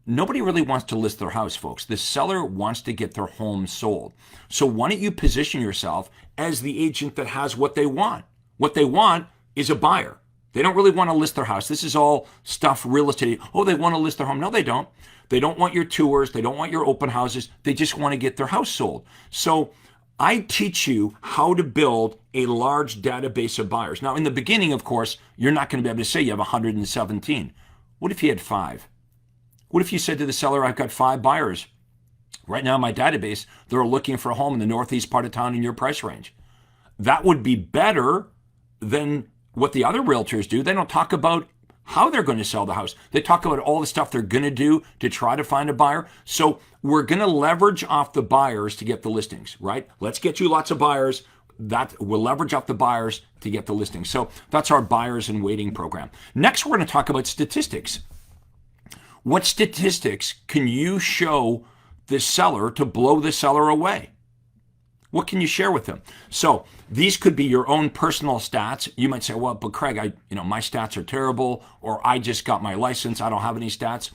Nobody really wants to list their house, folks. The seller wants to get their home sold. So why don't you position yourself as the agent that has what they want? What they want is a buyer. They don't really want to list their house. This is all stuff real estate. Oh, they want to list their home. No, they don't. They don't want your tours. They don't want your open houses. They just want to get their house sold. So I teach you how to build a large database of buyers. Now, in the beginning, of course, you're not going to be able to say you have 117. What if you had 5? What if you said to the seller, I've got 5 buyers right now in my database that are looking for a home in the northeast part of town in your price range? That would be better than what the other realtors do. They don't talk about how they're going to sell the house. They talk about all the stuff they're going to do to try to find a buyer. So we're going to leverage off the buyers to get the listings, right? Let's get you lots of buyers. That we'll leverage off the buyers to get the listings. So that's our buyers in waiting program. Next, we're going to talk about statistics. What statistics can you show the seller to blow the seller away? What can you share with them? So these could be your own personal stats. You might say, well, but Craig, my stats are terrible, or I just got my license, I don't have any stats.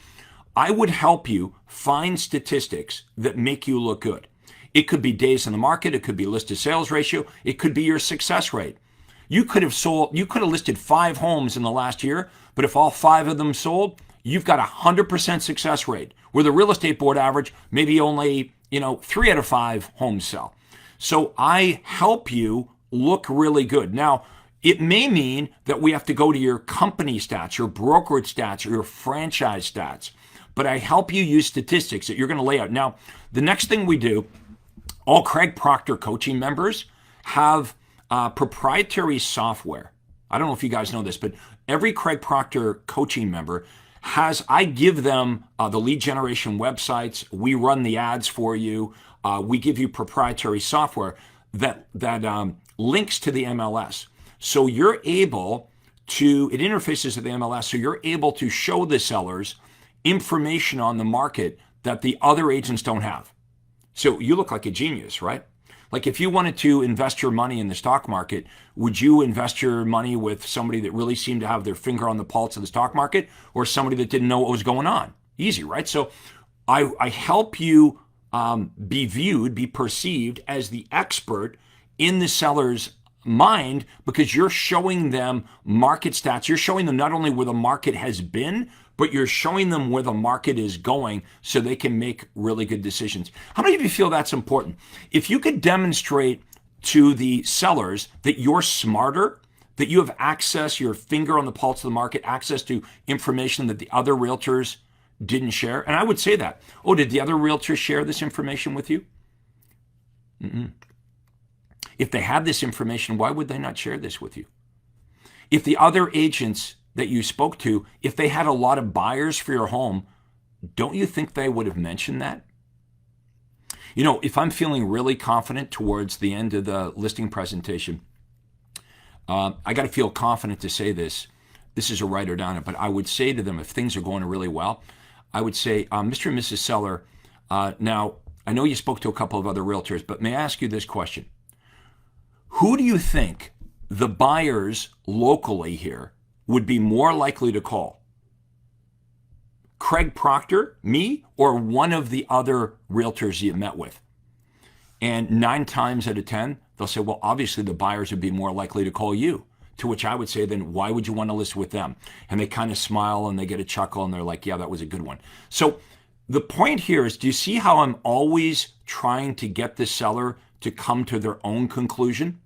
I would help you find statistics that make you look good. It could be days in the market, it could be list to sales ratio, it could be your success rate. You could have listed 5 homes in the last year, but if all 5 of them sold, you've got 100% success rate, where the real estate board average, maybe only 3 out of 5 homes sell. So I help you look really good. Now, it may mean that we have to go to your company stats, your brokerage stats, or your franchise stats. But I help you use statistics that you're going to lay out. Now, the next thing we do, all Craig Proctor coaching members have proprietary software. I don't know if you guys know this, but every Craig Proctor coaching member I give them the lead generation websites. We run the ads for you. We give you proprietary software that links to the MLS. So you're able to, it interfaces to the MLS, so you're able to show the sellers information on the market that the other agents don't have. So you look like a genius, right? Like if you wanted to invest your money in the stock market, would you invest your money with somebody that really seemed to have their finger on the pulse of the stock market or somebody that didn't know what was going on? Easy, right? So I help you be perceived as the expert in the seller's mind because you're showing them market stats. You're showing them not only where the market has been, but you're showing them where the market is going so they can make really good decisions. How many of you feel that's important? If you could demonstrate to the sellers that you're smarter, that you have access, your finger on the pulse of the market, access to information that the other realtors didn't share. And I would say that. Oh, did the other realtors share this information with you? Mm-mm. If they have this information, why would they not share this with you? If the other agents that you spoke to, if they had a lot of buyers for your home, don't you think they would have mentioned that? You know, if I'm feeling really confident towards the end of the listing presentation, I got to feel confident to say this. This is a write or down it, but I would say to them, if things are going really well, I would say, Mr. and Mrs. Seller, now, I know you spoke to a couple of other realtors, but may I ask you this question? Who do you think the buyers locally here would be more likely to call? Craig Proctor, me, or one of the other realtors you met with? And 9 times out of 10, they'll say, well, obviously the buyers would be more likely to call you. To which I would say, then why would you want to list with them? And they kind of smile and they get a chuckle and they're like, yeah, that was a good one. So the point here is, do you see how I'm always trying to get the seller to come to their own conclusion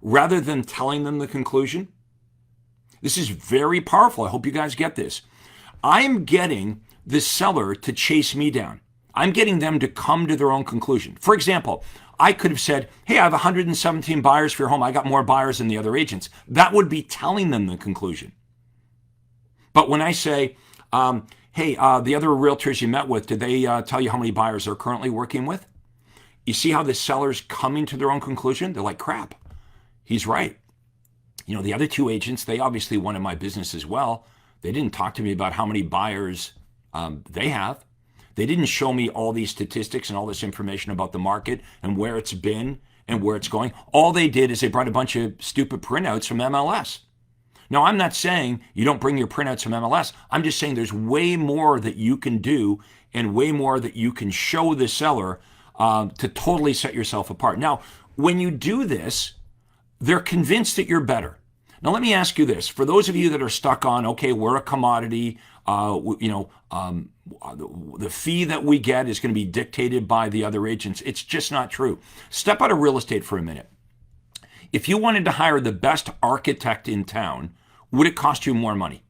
rather than telling them the conclusion? This is very powerful. I hope you guys get this. I'm getting the seller to chase me down. I'm getting them to come to their own conclusion. For example, I could have said, hey, I have 117 buyers for your home. I got more buyers than the other agents. That would be telling them the conclusion. But when I say, hey, the other realtors you met with, did they tell you how many buyers they're currently working with? You see how the seller's coming to their own conclusion? They're like, crap, he's right. You know, the other 2 agents, they obviously wanted my business as well. They didn't talk to me about how many buyers they have. They didn't show me all these statistics and all this information about the market and where it's been and where it's going. All they did is they brought a bunch of stupid printouts from MLS. Now, I'm not saying you don't bring your printouts from MLS. I'm just saying there's way more that you can do and way more that you can show the seller to totally set yourself apart. Now, when you do this, they're convinced that you're better. Now, let me ask you this. For those of you that are stuck on, okay, we're a commodity, the fee that we get is going to be dictated by the other agents. It's just not true. Step out of real estate for a minute. If you wanted to hire the best architect in town, would it cost you more money?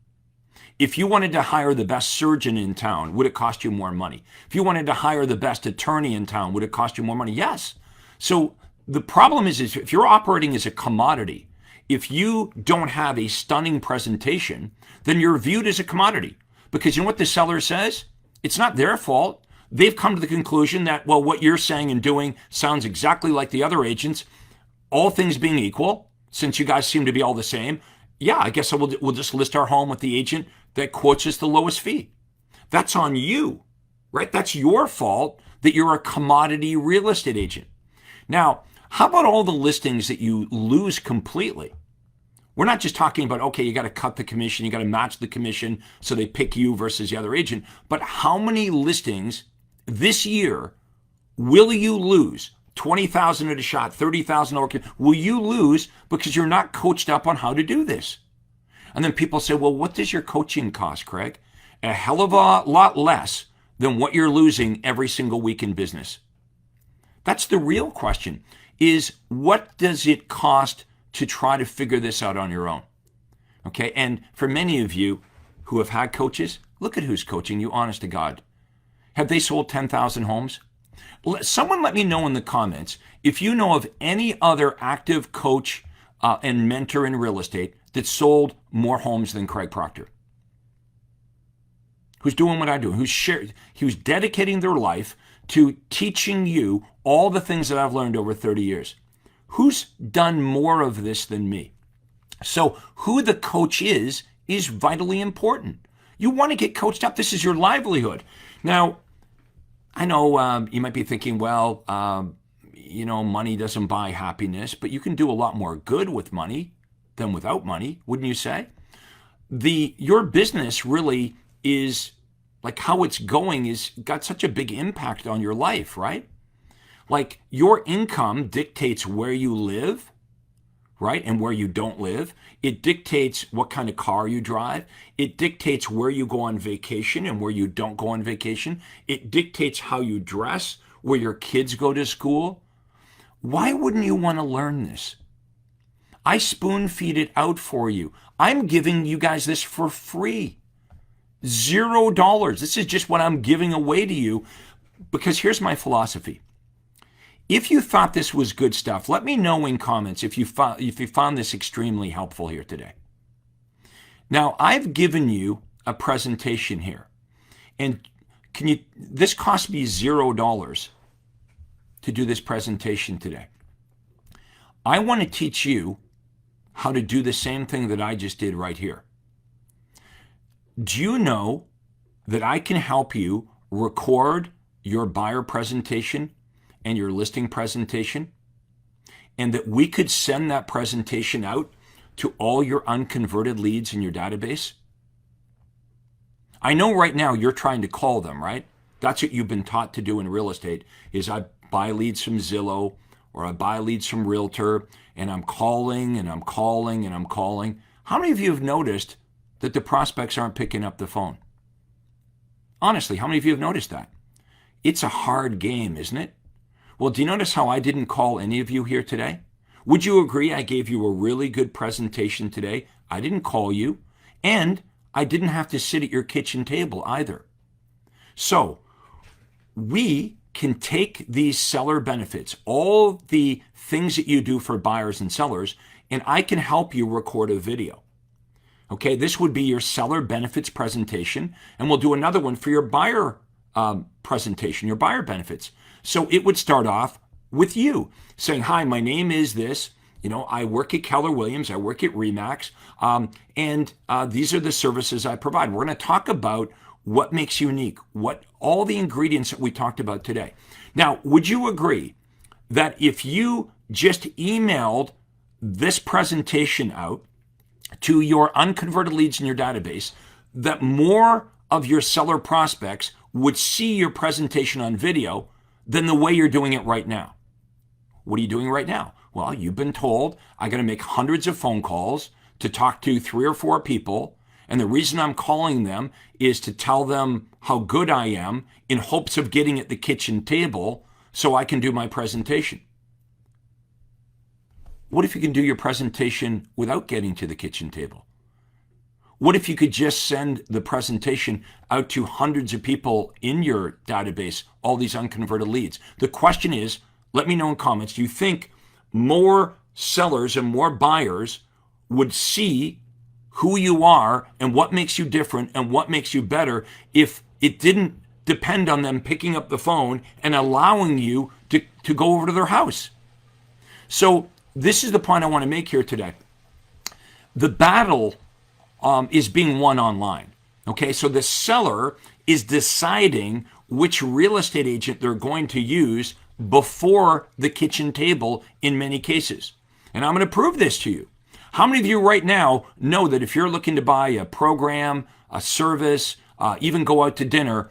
If you wanted to hire the best surgeon in town, would it cost you more money? If you wanted to hire the best attorney in town, would it cost you more money? Yes. So the problem is if you're operating as a commodity, if you don't have a stunning presentation, then you're viewed as a commodity. Because you know what the seller says? It's not their fault. They've come to the conclusion that, well, what you're saying and doing sounds exactly like the other agents. All things being equal, since you guys seem to be all the same, yeah, I guess we'll just list our home with the agent that quotes us the lowest fee. That's on you, right? That's your fault that you're a commodity real estate agent. Now, how about all the listings that you lose completely? We're not just talking about, okay, you got to cut the commission, you got to match the commission so they pick you versus the other agent. But how many listings this year will you lose? 20,000 at a shot, 30,000 will you lose because you're not coached up on how to do this? And then people say, well, what does your coaching cost, Craig? A hell of a lot less than what you're losing every single week in business. That's the real question. is what does it cost to try to figure this out on your own? Okay, and for many of you who have had coaches, look at who's coaching you, honest to God. Have they sold 10,000 homes? Someone let me know in the comments if you know of any other active coach and mentor in real estate that sold more homes than Craig Proctor. Who's doing what I do, who's dedicating their life to teaching you all the things that I've learned over 30 years. Who's done more of this than me? So who the coach is vitally important. You want to get coached up. This is your livelihood. Now, I know you might be thinking, well, money doesn't buy happiness, but you can do a lot more good with money than without money, wouldn't you say? Your business really is, like how it's going is got such a big impact on your life, right? Like your income dictates where you live, right? And where you don't live. It dictates what kind of car you drive. It dictates where you go on vacation and where you don't go on vacation. It dictates how you dress, where your kids go to school. Why wouldn't you want to learn this? I spoon feed it out for you. I'm giving you guys this for free. $0. This is just what I'm giving away to you because here's my philosophy. If you thought this was good stuff, let me know in comments if you found this extremely helpful here today. Now, I've given you a presentation here, and this cost me $0 to do this presentation today. I want to teach you how to do the same thing that I just did right here. Do you know that I can help you record your buyer presentation and your listing presentation, and that we could send that presentation out to all your unconverted leads in your database? I know right now you're trying to call them, right? That's what you've been taught to do in real estate, is I buy leads from Zillow or I buy leads from Realtor, and I'm calling and I'm calling and I'm calling. How many of you have noticed that the prospects aren't picking up the phone? Honestly, how many of you have noticed that? It's a hard game, isn't it? Well, do you notice how I didn't call any of you here today? Would you agree I gave you a really good presentation today? I didn't call you, and I didn't have to sit at your kitchen table either. So we can take these seller benefits, all the things that you do for buyers and sellers, and I can help you record a video. Okay, this would be your seller benefits presentation, and we'll do another one for your buyer presentation, your buyer benefits. So it would start off with you saying, hi, my name is this. I work at Keller Williams. I work at RE/MAX. And these are the services I provide. We're going to talk about what makes you unique, what all the ingredients that we talked about today. Now, would you agree that if you just emailed this presentation out to your unconverted leads in your database, that more of your seller prospects would see your presentation on video than the way you're doing it right now? What are you doing right now? Well, you've been told I got to make hundreds of phone calls to talk to 3 or 4 people, and the reason I'm calling them is to tell them how good I am in hopes of getting at the kitchen table so I can do my presentation. What if you can do your presentation without getting to the kitchen table? What if you could just send the presentation out to hundreds of people in your database, all these unconverted leads? The question is, let me know in comments, do you think more sellers and more buyers would see who you are and what makes you different and what makes you better if it didn't depend on them picking up the phone and allowing you to go over to their house? So this is the point I want to make here today. The battle is being won online. Okay, so the seller is deciding which real estate agent they're going to use before the kitchen table in many cases. And I'm going to prove this to you. How many of you right now know that if you're looking to buy a program, a service, even go out to dinner,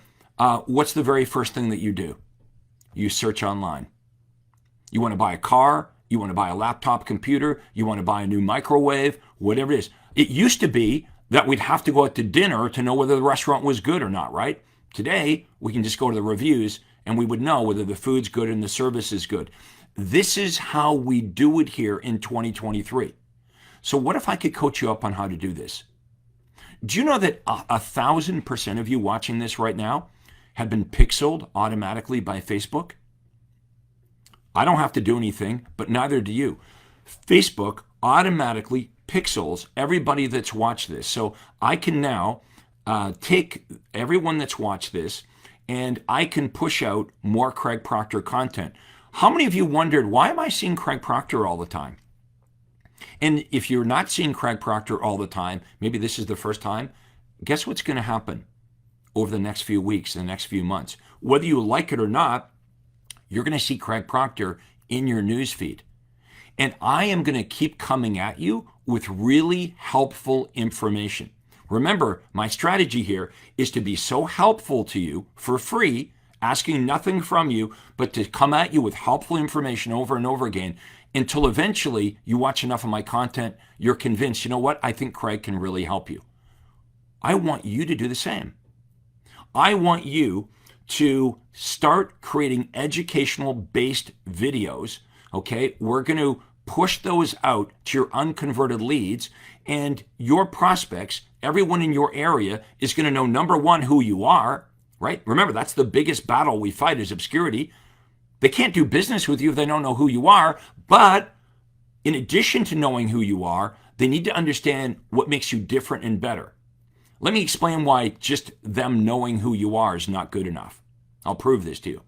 what's the very first thing that you do? You search online. You want to buy a car, you want to buy a laptop computer, you want to buy a new microwave, whatever it is. It used to be that we'd have to go out to dinner to know whether the restaurant was good or not, right? Today, we can just go to the reviews and we would know whether the food's good and the service is good. This is how we do it here in 2023. So what if I could coach you up on how to do this? Do you know that 1,000% of you watching this right now have been pixeled automatically by Facebook? I don't have to do anything, but neither do you. Facebook automatically pixels everybody that's watched this. So I can now take everyone that's watched this and I can push out more Craig Proctor content. How many of you wondered, why am I seeing Craig Proctor all the time? And if you're not seeing Craig Proctor all the time, maybe this is the first time, guess what's going to happen over the next few weeks, the next few months? Whether you like it or not, you're going to see Craig Proctor in your newsfeed. And I am going to keep coming at you with really helpful information. Remember, my strategy here is to be so helpful to you for free, asking nothing from you, but to come at you with helpful information over and over again until eventually you watch enough of my content, you're convinced, you know what, I think Craig can really help you. I want you to do the same. I want you to start creating educational-based videos, okay? We're going to push those out to your unconverted leads, and your prospects, everyone in your area, is going to know, number one, who you are, right? Remember, that's the biggest battle we fight is obscurity. They can't do business with you if they don't know who you are, but in addition to knowing who you are, they need to understand what makes you different and better. Let me explain why just them knowing who you are is not good enough. I'll prove this to you.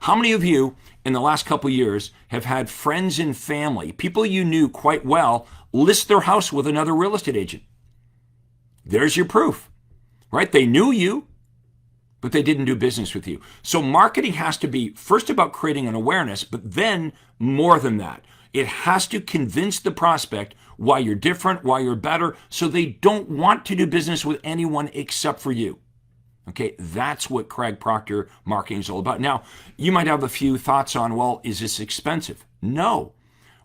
How many of you in the last couple of years have had friends and family, people you knew quite well, list their house with another real estate agent? There's your proof, right? They knew you, but they didn't do business with you. So marketing has to be first about creating an awareness, but then more than that. It has to convince the prospect why you're different, why you're better, so they don't want to do business with anyone except for you. Okay, that's what Craig Proctor marketing is all about. Now, you might have a few thoughts on, well, is this expensive? No.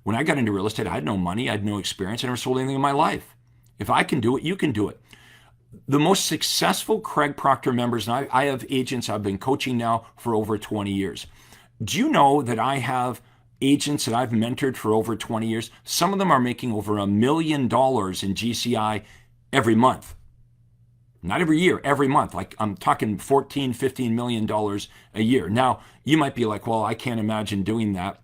When I got into real estate, I had no money, I had no experience, I never sold anything in my life. If I can do it, you can do it. The most successful Craig Proctor members, and I have agents I've been coaching now for over 20 years. Do you know that I have agents that I've mentored for over 20 years? Some of them are making over $1 million in GCI every month. Not every year, every month. Like I'm talking $14, $15 million a year. Now, you might be like, well, I can't imagine doing that.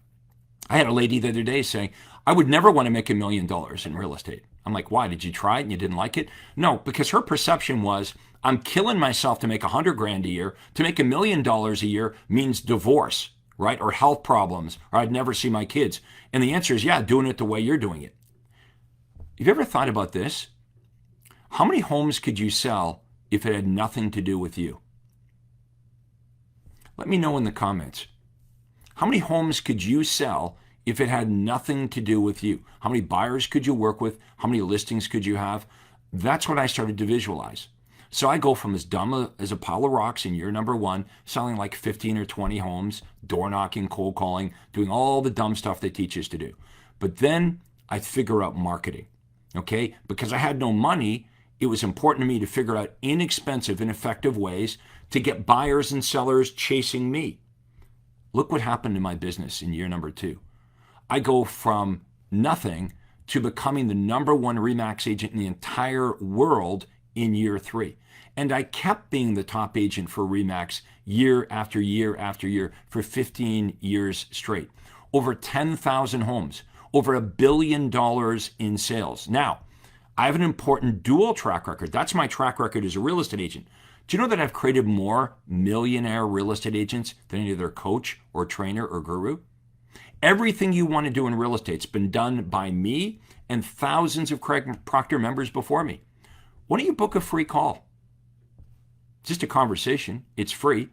I had a lady the other day saying, I would never want to make $1 million in real estate. I'm like, why? Did you try it and you didn't like it? No, because her perception was, I'm killing myself to make $100,000 a year. To make $1 million a year means divorce, right? Or health problems, or I'd never see my kids. And the answer is, yeah, doing it the way you're doing it. Have you ever thought about this? How many homes could you sell if it had nothing to do with you? Let me know in the comments. How many homes could you sell if it had nothing to do with you? How many buyers could you work with? How many listings could you have? That's what I started to visualize. So I go from as dumb as a pile of rocks in year number one, selling like 15 or 20 homes, door knocking, cold calling, doing all the dumb stuff they teach us to do. But then I figure out marketing, okay? Because I had no money, it was important to me to figure out inexpensive and effective ways to get buyers and sellers chasing me. Look what happened to my business in year number two. I go from nothing to becoming the number one RE/MAX agent in the entire world in year three. And I kept being the top agent for RE/MAX year after year after year for 15 years straight. Over 10,000 homes, over $1 billion in sales. Now, I have an important dual track record. That's my track record as a real estate agent. Do you know that I've created more millionaire real estate agents than any other coach or trainer or guru? Everything you want to do in real estate's been done by me and thousands of Craig Proctor members before me. Why don't you book a free call? Just a conversation. It's free.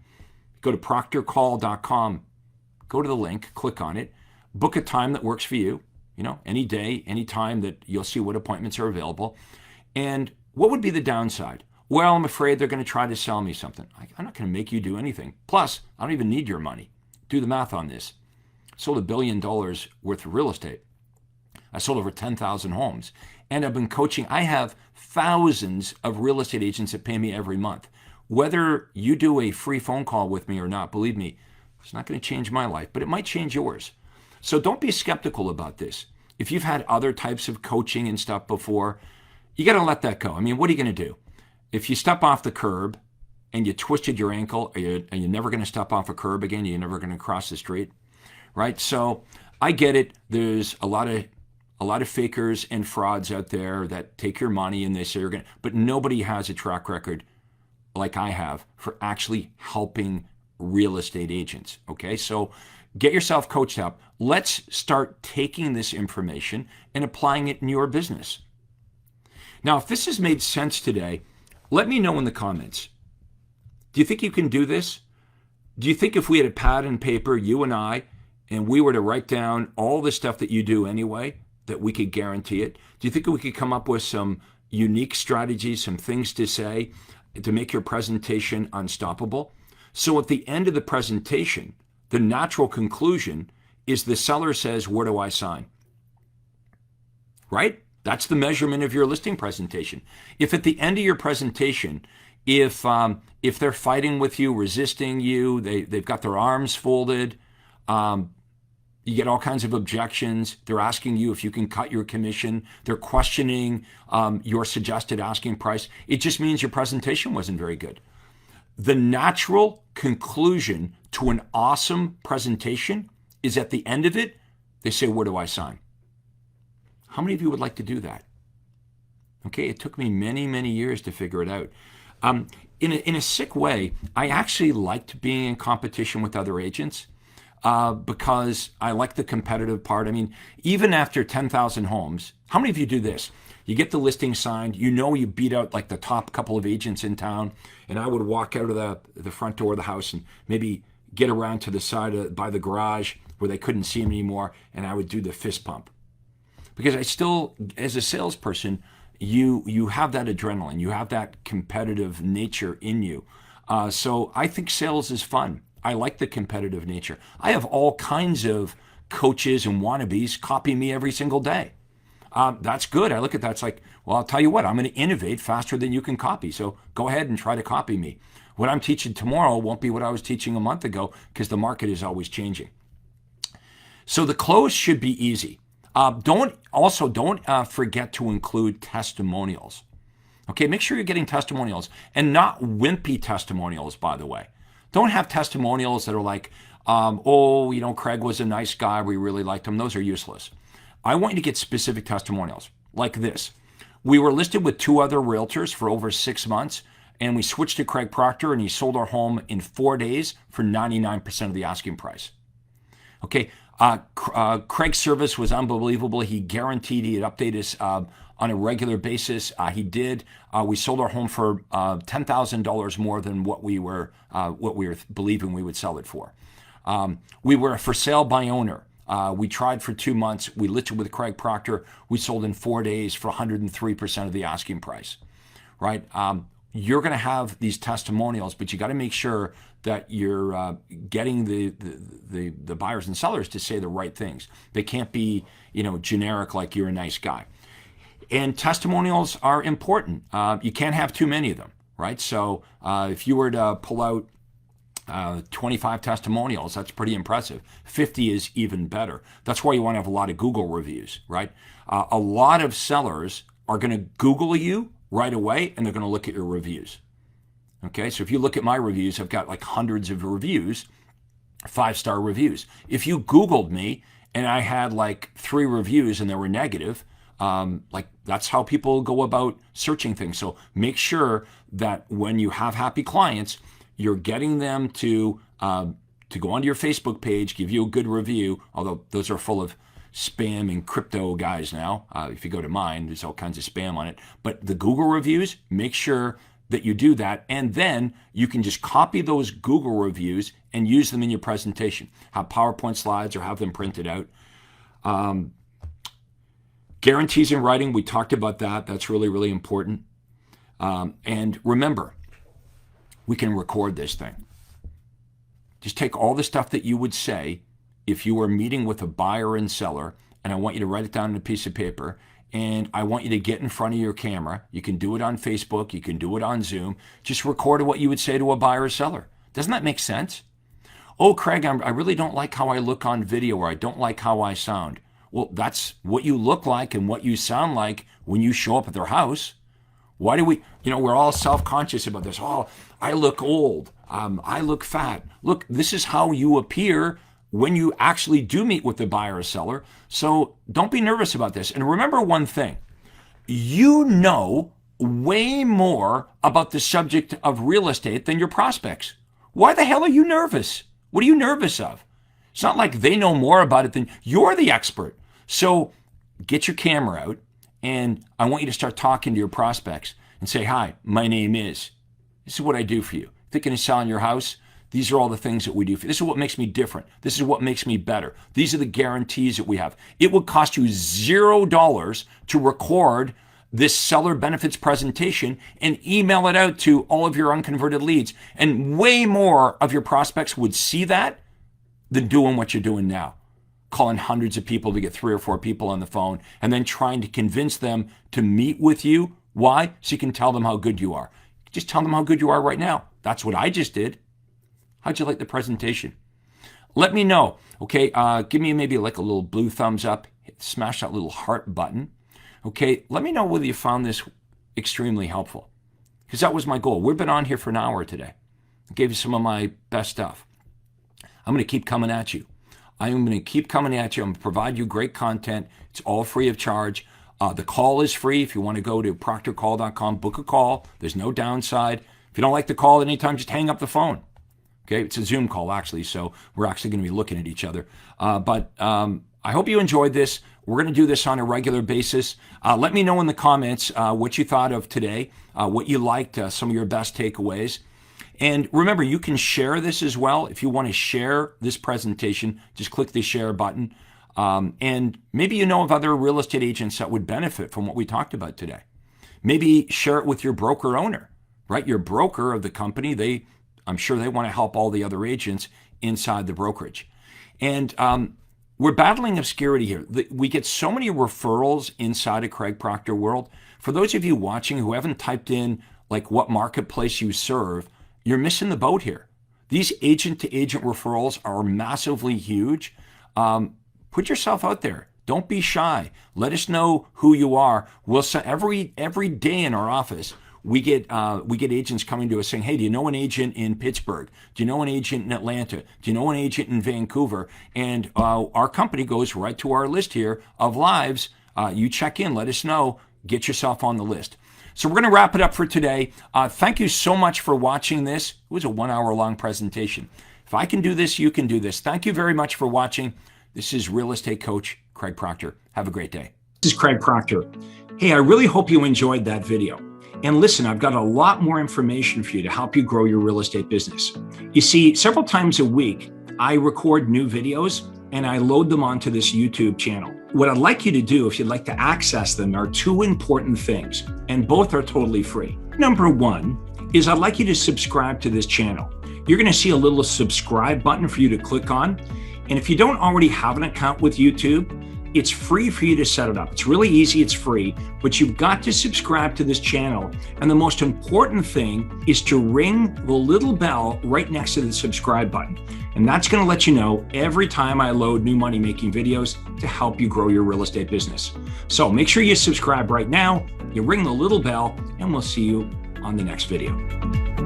Go to proctorcall.com. Go to the link, click on it, book a time that works for you. You know, any day, any time that you'll see what appointments are available. And what would be the downside? Well, I'm afraid they're going to try to sell me something. I'm not going to make you do anything. Plus, I don't even need your money. Do the math on this. I sold $1 billion worth of real estate. I sold over 10,000 homes. And I've been coaching. I have thousands of real estate agents that pay me every month. Whether you do a free phone call with me or not, believe me, it's not going to change my life, but it might change yours. So don't be skeptical about this. If you've had other types of coaching and stuff before, you got to let that go. I mean, what are you going to do? If you step off the curb and you twisted your ankle, are you never going to step off a curb again? You're never going to cross the street, right? So I get it. There's a lot of fakers and frauds out there that take your money and they say you're going to, but nobody has a track record like I have for actually helping real estate agents. Okay, so get yourself coached up. Let's start taking this information and applying it in your business. Now, if this has made sense today, let me know in the comments. Do you think you can do this? Do you think if we had a pad and paper, you and I, and we were to write down all the stuff that you do anyway, that we could guarantee it? Do you think we could come up with some unique strategies, some things to say to make your presentation unstoppable? So at the end of the presentation, the natural conclusion is the seller says, where do I sign? Right? That's the measurement of your listing presentation. If at the end of your presentation, if they're fighting with you, resisting you, they've got their arms folded, you get all kinds of objections. They're asking you if you can cut your commission. They're questioning your suggested asking price. It just means your presentation wasn't very good. The natural conclusion to an awesome presentation is at the end of it, they say, where do I sign? How many of you would like to do that? Okay, it took me many, many years to figure it out. In a sick way, I actually liked being in competition with other agents because I like the competitive part. I mean, even after 10,000 homes, how many of you do this? You get the listing signed, you know you beat out like the top couple of agents in town, and I would walk out of the front door of the house and maybe get around to the side by the garage where they couldn't see him anymore, and I would do the fist pump. Because I still, as a salesperson, you have that adrenaline, you have that competitive nature in you. So I think sales is fun. I like the competitive nature. I have all kinds of coaches and wannabes copy me every single day. That's good. I look at that, it's like, well, I'll tell you what, I'm going to innovate faster than you can copy. So go ahead and try to copy me. What I'm teaching tomorrow won't be what I was teaching a month ago because the market is always changing. So the close should be easy. Don't forget to include testimonials. Okay, make sure you're getting testimonials and not wimpy testimonials, by the way. Don't have testimonials that are like, Craig was a nice guy, we really liked him. Those are useless. I want you to get specific testimonials like this. We were listed with 2 other realtors for over 6 months, and we switched to Craig Proctor, and he sold our home in 4 days for 99% of the asking price. Okay, Craig's service was unbelievable. He guaranteed he'd update us on a regular basis. He did. We sold our home for $10,000 more than what we were believing we would sell it for. We were a for sale by owner. We tried for 2 months. We listed with Craig Proctor. We sold in 4 days for 103% of the asking price. Right? You're going to have these testimonials, but you got to make sure that you're getting the buyers and sellers to say the right things. They can't be, generic like you're a nice guy. And testimonials are important. You can't have too many of them, right? So if you were to pull out 25 testimonials, that's pretty impressive. 50 is even better. That's why you want to have a lot of Google reviews, right? A lot of sellers are going to Google you right away, and they're going to look at your reviews. Okay, so if you look at my reviews, I've got like hundreds of reviews, 5-star reviews. If you Googled me and I had like 3 reviews and they were negative, that's how people go about searching things. So make sure that when you have happy clients, you're getting them to go onto your Facebook page, give you a good review, although those are full of spam and crypto guys now. If you go to mine, there's all kinds of spam on it. But the Google reviews, make sure that you do that, and then you can just copy those Google reviews and use them in your presentation. Have PowerPoint slides or have them printed out. Guarantees in writing, we talked about that. That's really, really important. And remember, we can record this thing. Just take all the stuff that you would say if you were meeting with a buyer and seller, and I want you to write it down on a piece of paper, and I want you to get in front of your camera. You can do it on Facebook. You can do it on Zoom. Just record what you would say to a buyer or seller. Doesn't that make sense? Oh, Craig, I really don't like how I look on video, or I don't like how I sound. Well, that's what you look like and what you sound like when you show up at their house. Why do we, we're all self-conscious about this. Oh, I look old. I look fat. Look, this is how you appear when you actually do meet with the buyer or seller. So don't be nervous about this. And remember one thing, you know way more about the subject of real estate than your prospects. Why the hell are you nervous? What are you nervous of? It's not like they know more about it than you're the expert. So get your camera out, and I want you to start talking to your prospects and say, hi, my name is. This is what I do for you. Thinking of selling your house? These are all the things that we do for you. This is what makes me different. This is what makes me better. These are the guarantees that we have. It would cost you $0 to record this seller benefits presentation and email it out to all of your unconverted leads. And way more of your prospects would see that than doing what you're doing now. Calling hundreds of people to get 3 or 4 people on the phone and then trying to convince them to meet with you. Why? So you can tell them how good you are. Just tell them how good you are right now. That's what I just did. How'd you like the presentation? Let me know. Okay, give me maybe like a little blue thumbs up. Smash that little heart button. Okay, let me know whether you found this extremely helpful, because that was my goal. We've been on here for an hour today. I gave you some of my best stuff. I'm going to keep coming at you. I'm going to keep coming at you. I'm going to provide you great content. It's all free of charge. The call is free. If you want to go to proctorcall.com, book a call. There's no downside. If you don't like the call at any time, just hang up the phone. Okay, it's a Zoom call actually, so we're actually going to be looking at each other. But I hope you enjoyed this. We're going to do this on a regular basis. Let me know in the comments what you thought of today, what you liked, some of your best takeaways. And remember, you can share this as well. If you want to share this presentation, just click the share button. And maybe you know of other real estate agents that would benefit from what we talked about today. Maybe share it with your broker owner, right? Your broker of the company, I'm sure they want to help all the other agents inside the brokerage. And we're battling obscurity here. We get so many referrals inside of Craig Proctor world. For those of you watching who haven't typed in like what marketplace you serve, you're missing the boat here. These agent-to-agent referrals are massively huge. Put yourself out there. Don't be shy. Let us know who you are. We'll send every day in our office. We get agents coming to us saying, hey, do you know an agent in Pittsburgh? Do you know an agent in Atlanta? Do you know an agent in Vancouver? And our company goes right to our list here of lives. You check in, let us know, get yourself on the list. So we're going to wrap it up for today. Thank you so much for watching this. It was a 1 hour long presentation. If I can do this, you can do this. Thank you very much for watching. This is Real Estate Coach Craig Proctor. Have a great day. This is Craig Proctor. Hey, I really hope you enjoyed that video. And listen, I've got a lot more information for you to help you grow your real estate business. You see, several times a week, I record new videos and I load them onto this YouTube channel. What I'd like you to do, if you'd like to access them, are 2 important things, and both are totally free. Number 1 is I'd like you to subscribe to this channel. You're going to see a little subscribe button for you to click on. And if you don't already have an account with YouTube, it's free for you to set it up. It's really easy, it's free, but you've got to subscribe to this channel. And the most important thing is to ring the little bell right next to the subscribe button. And that's gonna let you know every time I load new money-making videos to help you grow your real estate business. So make sure you subscribe right now, you ring the little bell, and we'll see you on the next video.